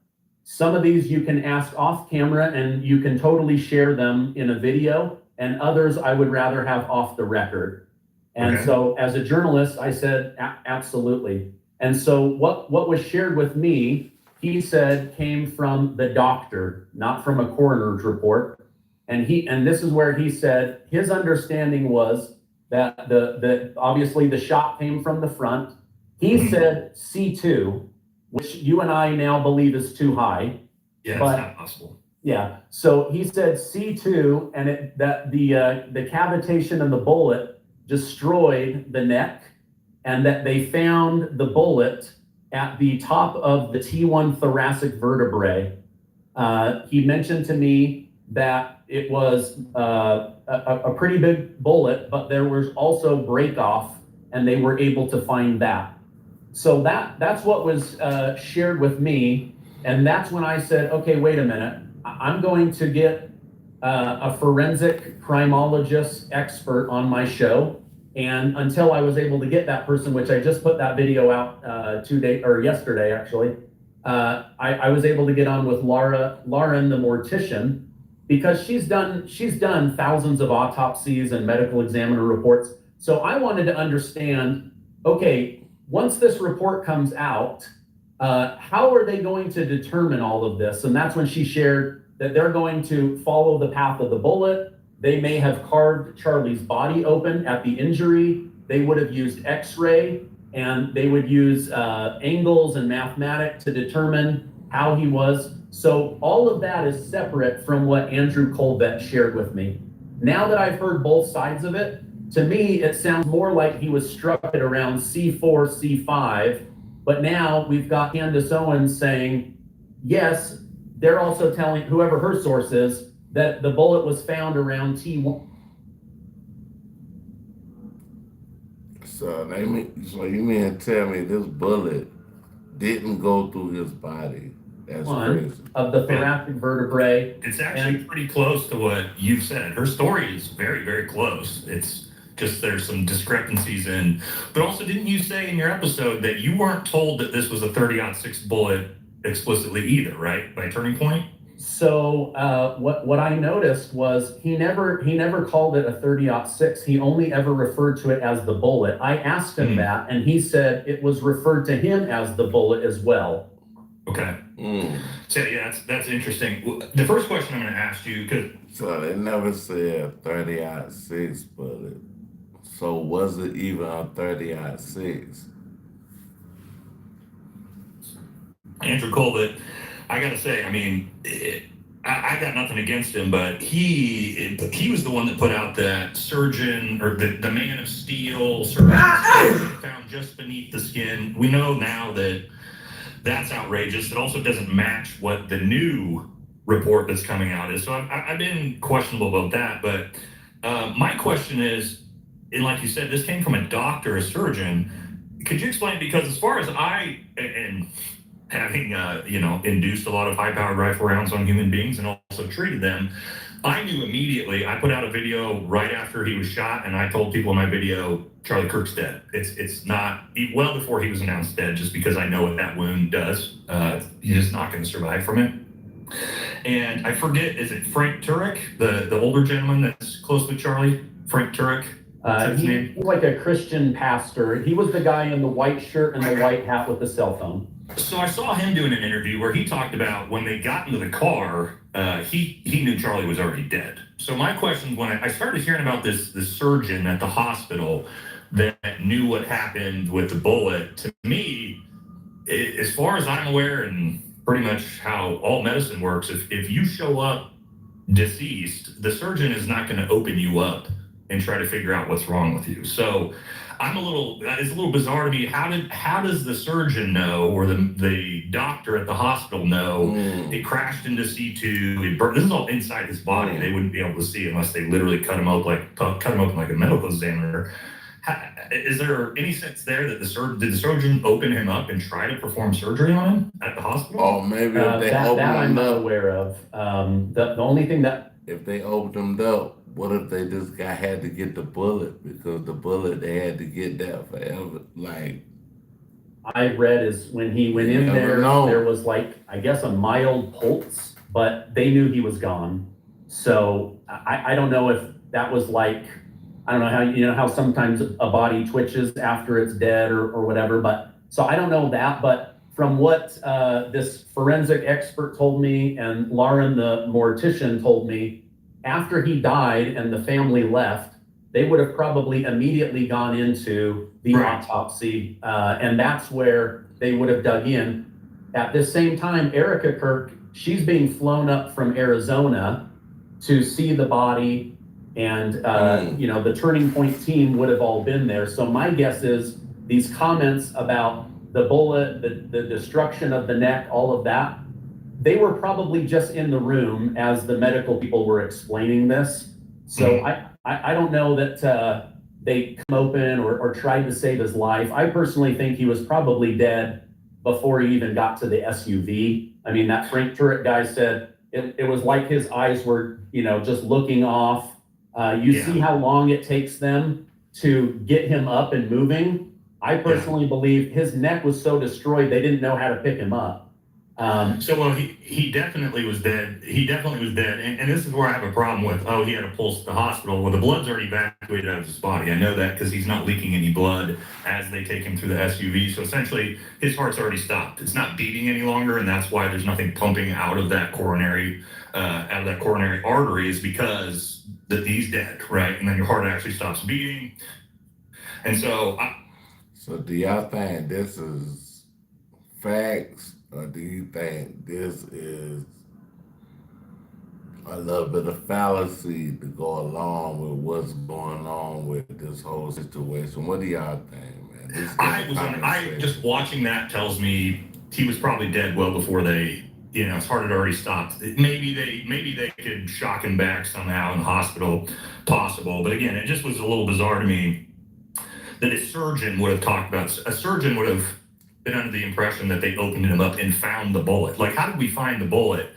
some of these you can ask off camera, and you can totally share them in a video, and others I would rather have off the record. And so as a journalist, I said, absolutely. And so what was shared with me, he said, came from the doctor, not from a coroner's report. And this is where he said his understanding was that obviously the shot came from the front. He said C2, which you and I now believe is too high. Yeah, it's not possible. Yeah, so he said C2, and the cavitation of the bullet destroyed the neck, and that they found the bullet at the top of the T1 thoracic vertebrae. He mentioned to me that it was a pretty big bullet, but there was also break off, and they were able to find that. So that's what was shared with me, and that's when I said, okay, wait a minute, I'm going to get a forensic criminologist expert on my show. And until I was able to get that person, which I just put that video out yesterday actually, I was able to get on with Lauren, the mortician, because she's done thousands of autopsies and medical examiner reports. So I wanted to understand, okay, once this report comes out, how are they going to determine all of this? And that's when she shared that they're going to follow the path of the bullet. They may have carved Charlie's body open at the injury. They would have used X-ray, and they would use angles and mathematics to determine how he was. So all of that is separate from what Andrew Colvett shared with me. Now that I've heard both sides of it, to me, it sounds more like he was struck at around C4, C5, but now we've got Candace Owens saying, yes, they're also telling whoever her source is that the bullet was found around T1. So you mean to tell me this bullet didn't go through his body? That's crazy. Of the thoracic vertebrae. It's actually pretty close to what you've said. Her story is very, very close. It's just there's some discrepancies in. But also, didn't you say in your episode that you weren't told that this was a 30-06 bullet explicitly either, right? By Turning Point? So what I noticed was he never called it a 30-06. He only ever referred to it as the bullet. I asked him that, and he said it was referred to him as the bullet as well. Okay. So yeah, that's interesting. The first question I'm going to ask you, because so they never said 30-06 bullet. So was it even a 30-06? Andrew Colvett, I gotta say, I mean, I got nothing against him, but he was the one that put out that surgeon or the Man of Steel surgeon found just beneath the skin. We know now that that's outrageous. It also doesn't match what the new report that's coming out is. So I've been questionable about that. But my question is, and like you said, this came from a doctor, a surgeon. Could you explain? Because as far as and having induced a lot of high-powered rifle rounds on human beings and also treated them, I knew immediately. I put out a video right after he was shot, and I told people in my video, Charlie Kirk's dead. It's not well before he was announced dead, just because I know what that wound does. He's just not going to survive from it. And I forget, is it Frank Turek, the older gentleman that's close with Charlie? Frank Turek. He's like a Christian pastor. He was the guy in the white shirt and the white hat with the cell phone. So I saw him doing an interview where he talked about when they got into the car, he knew Charlie was already dead. So my question, when I started hearing about this surgeon at the hospital that knew what happened with the bullet, to me, as far as I'm aware, and pretty much how all medicine works, if you show up deceased, the surgeon is not going to open you up and try to figure out what's wrong with you. So it's a little bizarre to me. How does the surgeon know, or the doctor at the hospital know it crashed into C2? It burned. This is all inside his body. They wouldn't be able to see unless they literally cut him open like a medical examiner. Is there any sense there that did the surgeon open him up and try to perform surgery on him at the hospital? Oh, maybe if they opened that I'm him not up. aware of. The only thing that If they opened him up, what if they just had to get the bullet, because the bullet they had to get that forever? Like, I read is when he went in there, there was like, I guess, a mild pulse, but they knew he was gone. So I don't know if that was like, I don't know how sometimes a body twitches after it's dead or whatever. But so I don't know that, but from what this forensic expert told me and Lauren, the mortician, told me, after he died and the family left, they would have probably immediately gone into the autopsy, and that's where they would have dug in. At this same time, Erica Kirk, she's being flown up from Arizona to see the body, and the Turning Point team would have all been there. So my guess is these comments about the bullet, the destruction of the neck, all of that, they were probably just in the room as the medical people were explaining this. So I don't know that they come open or tried to save his life. I personally think he was probably dead before he even got to the SUV. I mean, that Frank Turret guy said it was like his eyes were, just looking off. See how long it takes them to get him up and moving. I personally believe his neck was so destroyed, they didn't know how to pick him up. He definitely was dead. He definitely was dead. And this is where I have a problem with, he had a pulse at the hospital. Well, the blood's already evacuated out of his body. I know that because he's not leaking any blood as they take him through the SUV. So essentially, his heart's already stopped. It's not beating any longer, and that's why there's nothing pumping out of that coronary artery is because he's dead, right? And then your heart actually stops beating. And so... So do y'all think this is facts, or do you think this is a little bit of fallacy to go along with what's going on with this whole situation? What do y'all think, man? Just watching that tells me he was probably dead well before they, his heart had already stopped. Maybe they could shock him back somehow in the hospital, possible. But again, it just was a little bizarre to me that a surgeon would have been under the impression that they opened him up and found the bullet. Like, how did we find the bullet?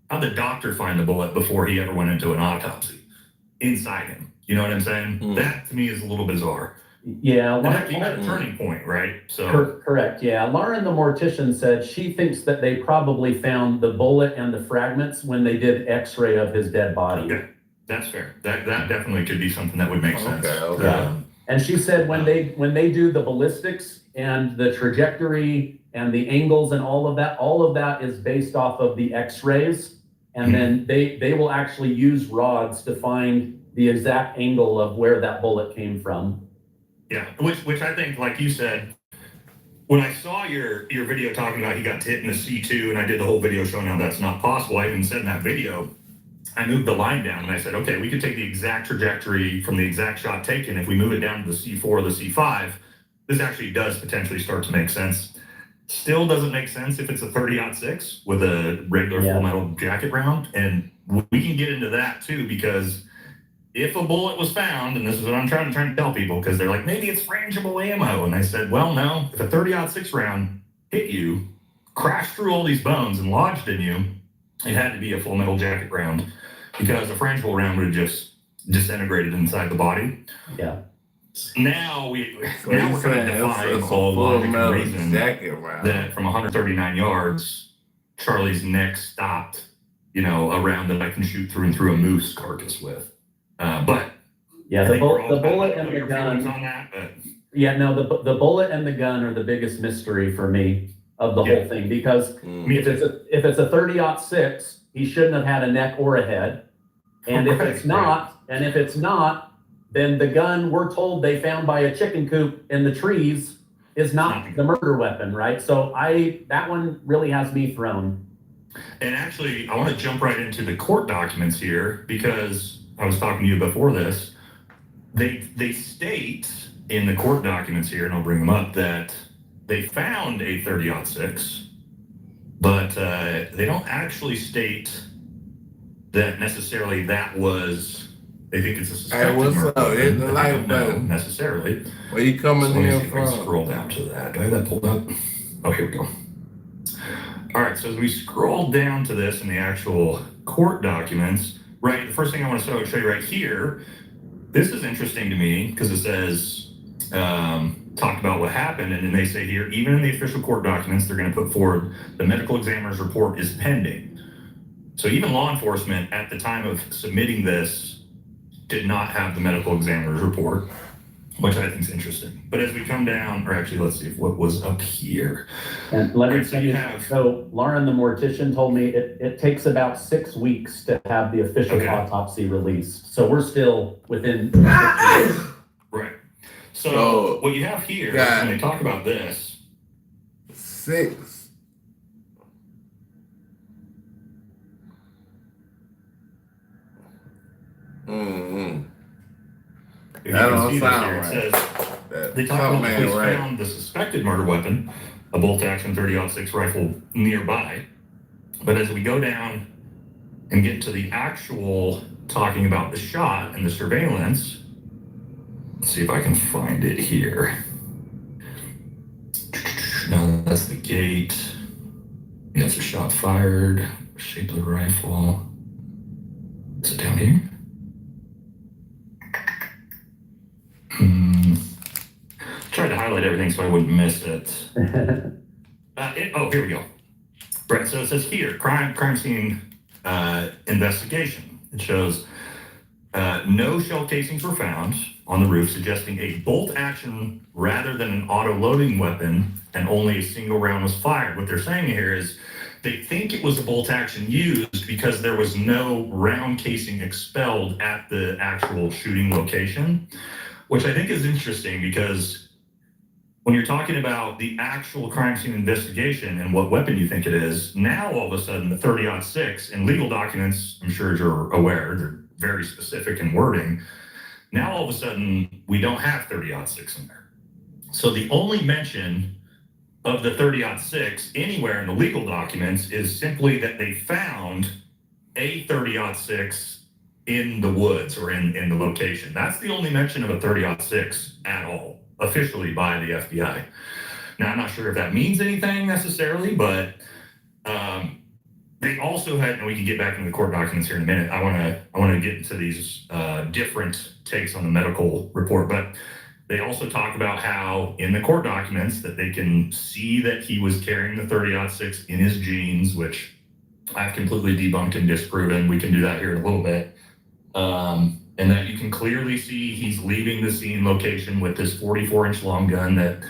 How did the doctor find the bullet before he ever went into an autopsy inside him? You know what I'm saying? That to me is a little bizarre. Yeah. That came at a turning point, right? So correct. Yeah. Lauren, the mortician, said she thinks that they probably found the bullet and the fragments when they did X-ray of his dead body. Okay. That's fair. That definitely could be something that would make sense. Okay. Yeah. And she said when they do the ballistics and the trajectory and the angles and all of that is based off of the X-rays. And then they will actually use rods to find the exact angle of where that bullet came from. Yeah, which I think, like you said, when I saw your video talking about he got hit in the C2 and I did the whole video showing how that's not possible, I even said in that video, I moved the line down and I said, okay, we could take the exact trajectory from the exact shot taken. If we move it down to the C4 or the C5, this actually does potentially start to make sense. Still doesn't make sense if it's a 30-06 with a regular full metal jacket round. And we can get into that too, because if a bullet was found, and this is what I'm trying to tell people, because they're like, maybe it's frangible ammo. And I said, well, no, if a 30-06 round hit you, crashed through all these bones and lodged in you, it had to be a full metal jacket round, because a frangible round would have just disintegrated inside the body. Yeah. Now we're going to defy all logic and reason that from 139 yards, Charlie's neck stopped, a round that I can shoot through and through a moose carcass with. But yeah, the bullet and the gun. On that, but... Yeah, no, the bullet and the gun are the biggest mystery for me of the whole thing, because if it's a 30-06, he shouldn't have had a neck or a head, and if it's not, then the gun we're told they found by a chicken coop in the trees is not the murder weapon, right? So that one really has me thrown. And actually, I want to jump right into the court documents here, because I was talking to you before this. They state in the court documents here, and I'll bring them up, that they found a 30-06, but they don't actually state that necessarily that was. They think it's a suspected murder. Hit the like button. Not necessarily. Where you coming in from? Scroll down to that. Do I have that pulled up? Oh, here we go. All right, so as we scroll down to this in the actual court documents, right, the first thing I want to show you right here, this is interesting to me because it says, talked about what happened, and then they say here, even in the official court documents, they're going to put forward the medical examiner's report is pending. So even law enforcement at the time of submitting this did not have the medical examiner's report, which I think is interesting. But as we come down, or actually, let's see what was up here. And let me tell you, so Lauren, the mortician, told me it takes about 6 weeks to have the official autopsy released. So we're still within. Right. So what you have here, when they talk about this. 6. If you can see this here, it says they talk about the police found the suspected murder weapon, a bolt-action 30-06 rifle nearby. But as we go down and get to the actual talking about the shot and the surveillance, let's see if I can find it here. No, that's the gate. Yes, a shot fired. Shape of the rifle. Is it down here? Tried to highlight everything so I wouldn't miss it. Oh, here we go. Right, so it says here, crime scene investigation. It shows no shell casings were found on the roof, suggesting a bolt action rather than an auto-loading weapon, and only a single round was fired. What they're saying here is they think it was a bolt action used because there was no round casing expelled at the actual shooting location, which I think is interesting because when you're talking about the actual crime scene investigation and what weapon you think it is, now all of a sudden the 30-06 in legal documents, I'm sure you're aware, they're very specific in wording. Now all of a sudden we don't have 30-06 in there. So the only mention of the 30-06 anywhere in the legal documents is simply that they found a 30-06 in the woods or in the location. That's the only mention of a 30-06 at all, officially by the FBI. Now, I'm not sure if that means anything necessarily, but they also had, and we can get back into the court documents here in a minute. I want to get into these different takes on the medical report, but they also talk about how in the court documents that they can see that he was carrying the 30-06 in his jeans, which I've completely debunked and disproven. We can do that here in a little bit. And that you can clearly see he's leaving the scene location with this 44-inch long gun. That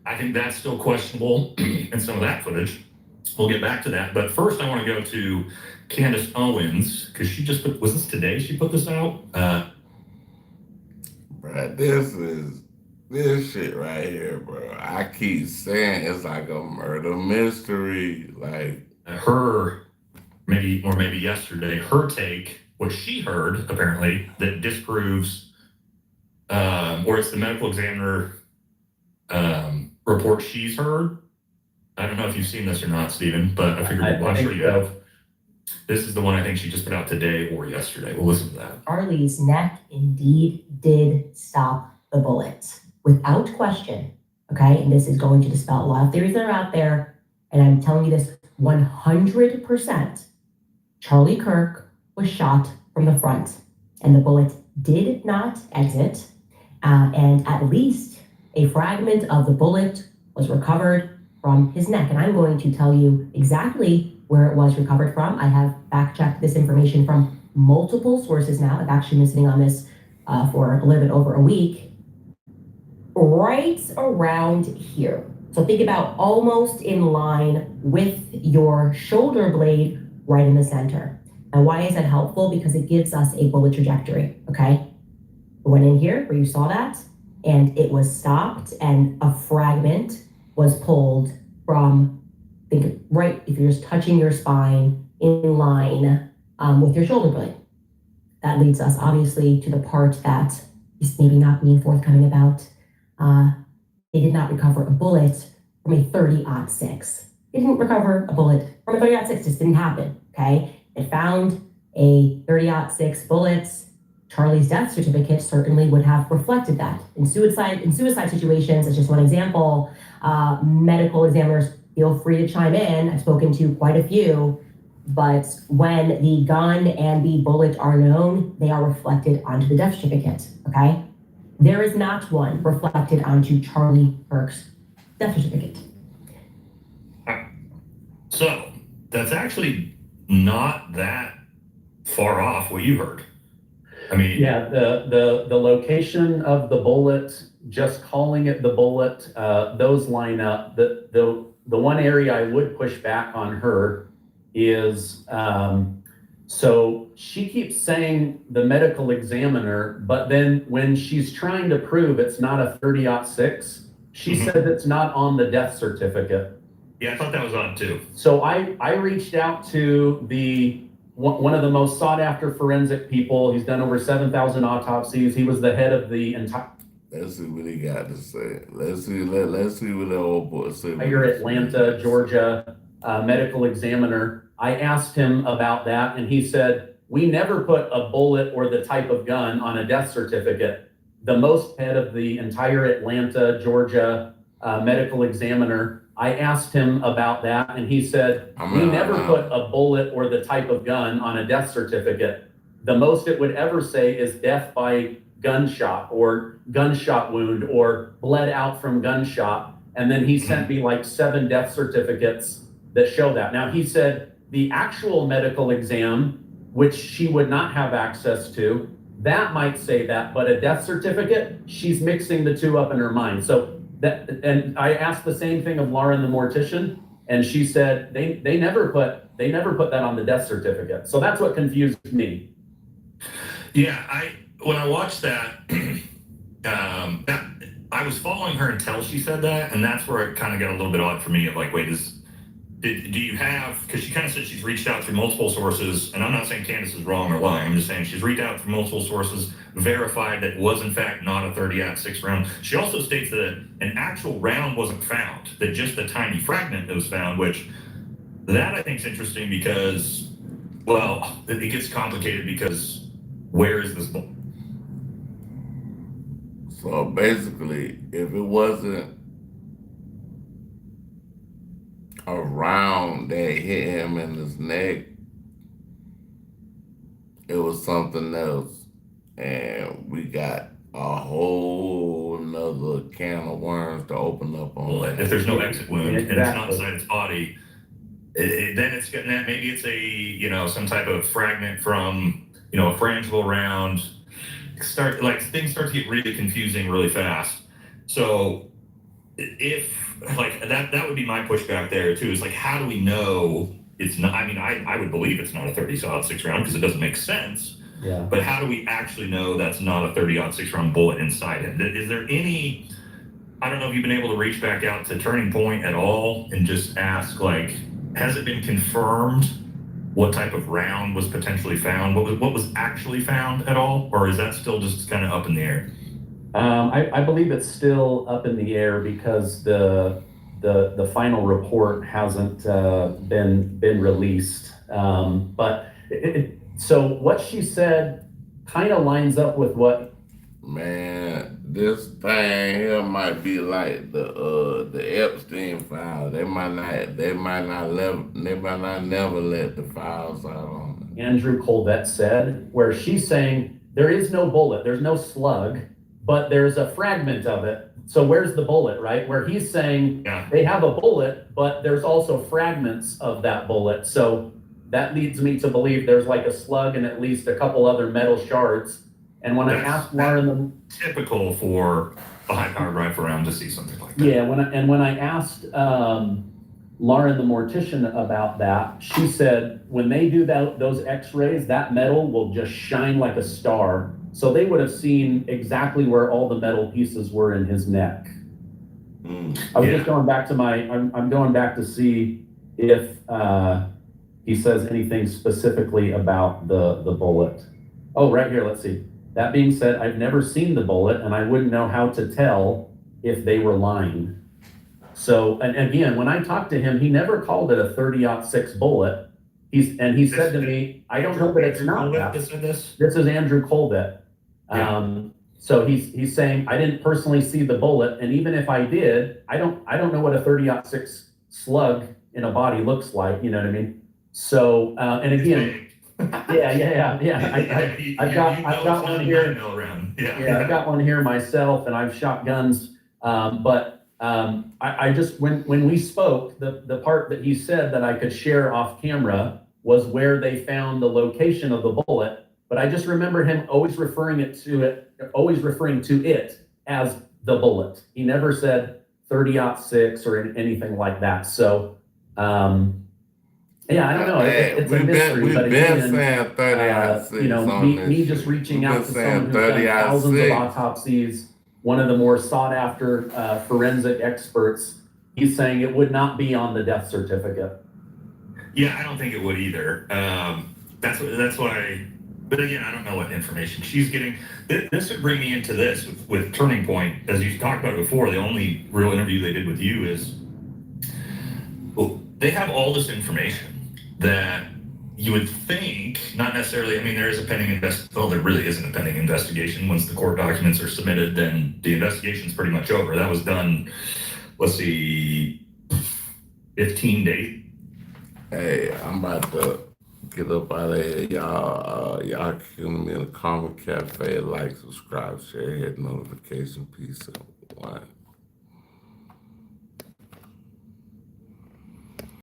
I think that's still questionable in some of that footage. We'll get back to that. But first I want to go to Candace Owens, because she just put, was this today she put this out? Bro, this shit right here, bro. I keep saying it's like a murder mystery. Like her, maybe yesterday, her take, what she heard apparently, that disproves, or it's the medical examiner report she's heard. I don't know if you've seen this or not, Stephen, but I figured I'm sure you have. This is the one I think she just put out today or yesterday. We'll listen to that. Charlie's neck indeed did stop the bullet without question. Okay, and this is going to dispel a lot of theories that are out there. And I'm telling you this 100%. Charlie Kirk was shot from the front, and the bullet did not exit. And at least a fragment of the bullet was recovered from his neck. And I'm going to tell you exactly where it was recovered from. I have fact-checked this information from multiple sources now. I've actually been sitting on this for a little bit over a week. Right around here. So think about almost in line with your shoulder blade right in the center. And why is that helpful? Because it gives us a bullet trajectory, okay? It went in here where you saw that, and it was stopped, and a fragment was pulled from, think right, if you're just touching your spine in line with your shoulder blade. That leads us obviously to the part that is maybe not being forthcoming about. They did not recover a bullet from a 30-06. They didn't recover a bullet from a 30-06, just didn't happen, okay? They found a 30-06 bullet. Charlie's death certificate certainly would have reflected that. In suicide situations, as just one example, medical examiners feel free to chime in. I've spoken to quite a few, but when the gun and the bullet are known, they are reflected onto the death certificate, okay? There is not one reflected onto Charlie Kirk's death certificate. So that's actually not that far off what you heard. I mean, yeah, the location of the bullet, just calling it the bullet, those line up. The one area I would push back on her is, so she keeps saying the medical examiner, but then when she's trying to prove it's not a 30-06, she said it's not on the death certificate. Yeah, I thought that was odd too. So I reached out to one of the most sought after forensic people. He's done over 7,000 autopsies. He was the head of the entire. Let's see what he got to say. Let's see what the old boy said. Your Atlanta, Georgia medical examiner. I asked him about that, and he said, we never put a bullet or the type of gun on a death certificate. The most head of the entire Atlanta, Georgia medical examiner, I asked him about that, and he said, we never put a bullet or the type of gun on a death certificate. The most it would ever say is death by gunshot or gunshot wound or bled out from gunshot. And then he sent me like 7 death certificates that show that. Now, he said the actual medical exam, which she would not have access to, that might say that, but a death certificate, she's mixing the two up in her mind. So that, and I asked the same thing of Lauren, the mortician, and she said they never put that on the death certificate. So that's what confused me. Yeah, when I watched that, I was following her until she said that, and that's where it kind of got a little bit odd for me. Of like, wait, do you have? Because she kind of said she's reached out through multiple sources, and I'm not saying Candace is wrong or lying. I'm just saying she's reached out through multiple sources, verified that it was in fact not a 30-06 round. She also states that an actual round wasn't found, that just a tiny fragment was found, which that I think is interesting because, well, it gets complicated because where is this bullet? So basically, if it wasn't a round that hit him in his neck, it was something else. And we got a whole nother can of worms to open up on that. If there's no exit wound and it's not inside its body, then it's getting that maybe it's a, some type of fragment from, a frangible round. Things start to get really confusing really fast. So if that would be my pushback there too, is like, how do we know it's not? I mean, I would believe it's not a 30-06 round because it doesn't make sense. Yeah. But how do we actually know that's not a 30-06 round bullet inside it? Is there any, I don't know if you've been able to reach back out to Turning Point at all and just ask, like, has it been confirmed what type of round was potentially found? What was actually found at all? Or is that still just kind of up in the air? I believe it's still up in the air because the final report hasn't been released. So what she said kind of lines up with what. Man, this thing here might be like the Epstein file. They might not never let the files out on it. Andrew Colvette said, where she's saying there is no bullet, there's no slug, but there's a fragment of it. So where's the bullet, right? Where he's saying they have a bullet, but there's also fragments of that bullet. So that leads me to believe there's like a slug and at least a couple other metal shards. And when I asked Lauren, typical for a high-powered rifle round to see something like that. Yeah, when I asked Lauren, the mortician, about that, she said when they do those X-rays, that metal will just shine like a star. So they would have seen exactly where all the metal pieces were in his neck. I was just going back to I'm going back to see if he says anything specifically about the bullet. Oh, right here, let's see. That being said, I've never seen the bullet and I wouldn't know how to tell if they were lying. So, and again, when I talked to him, he never called it a 30-06 bullet. He said to me, I don't know that it's not that. This is Andrew Colvette. So he's saying, I didn't personally see the bullet. And even if I did, I don't know what a 30-06 slug in a body looks like. You know what I mean? So, and again, yeah. I've got one here. I've got one here myself, and I've shot guns. But I just when we spoke, the part that he said that I could share off camera was where they found the location of the bullet. But I just remember him always referring to it as the bullet. He never said 30-06 or anything like that. So. Yeah, I don't know. It's a mystery, but again, saying 30-06 me just reaching out to someone who's done thousands of autopsies, one of the more sought after forensic experts, he's saying it would not be on the death certificate. Yeah, I don't think it would either. That's why. But again, I don't know what information she's getting. This would bring me into this with Turning Point, as you talked about before. The only real interview they did with you is, well, they have all this information. that you would think, not necessarily, I mean, there is a pending well, there really isn't a pending investigation. Once the court documents are submitted, then the investigation's pretty much over. That was done, let's see, 15 days. Hey, I'm about to get up out of here. Y'all killing me in the Karma Cafe. Like, subscribe, share, hit notification. Peace. One.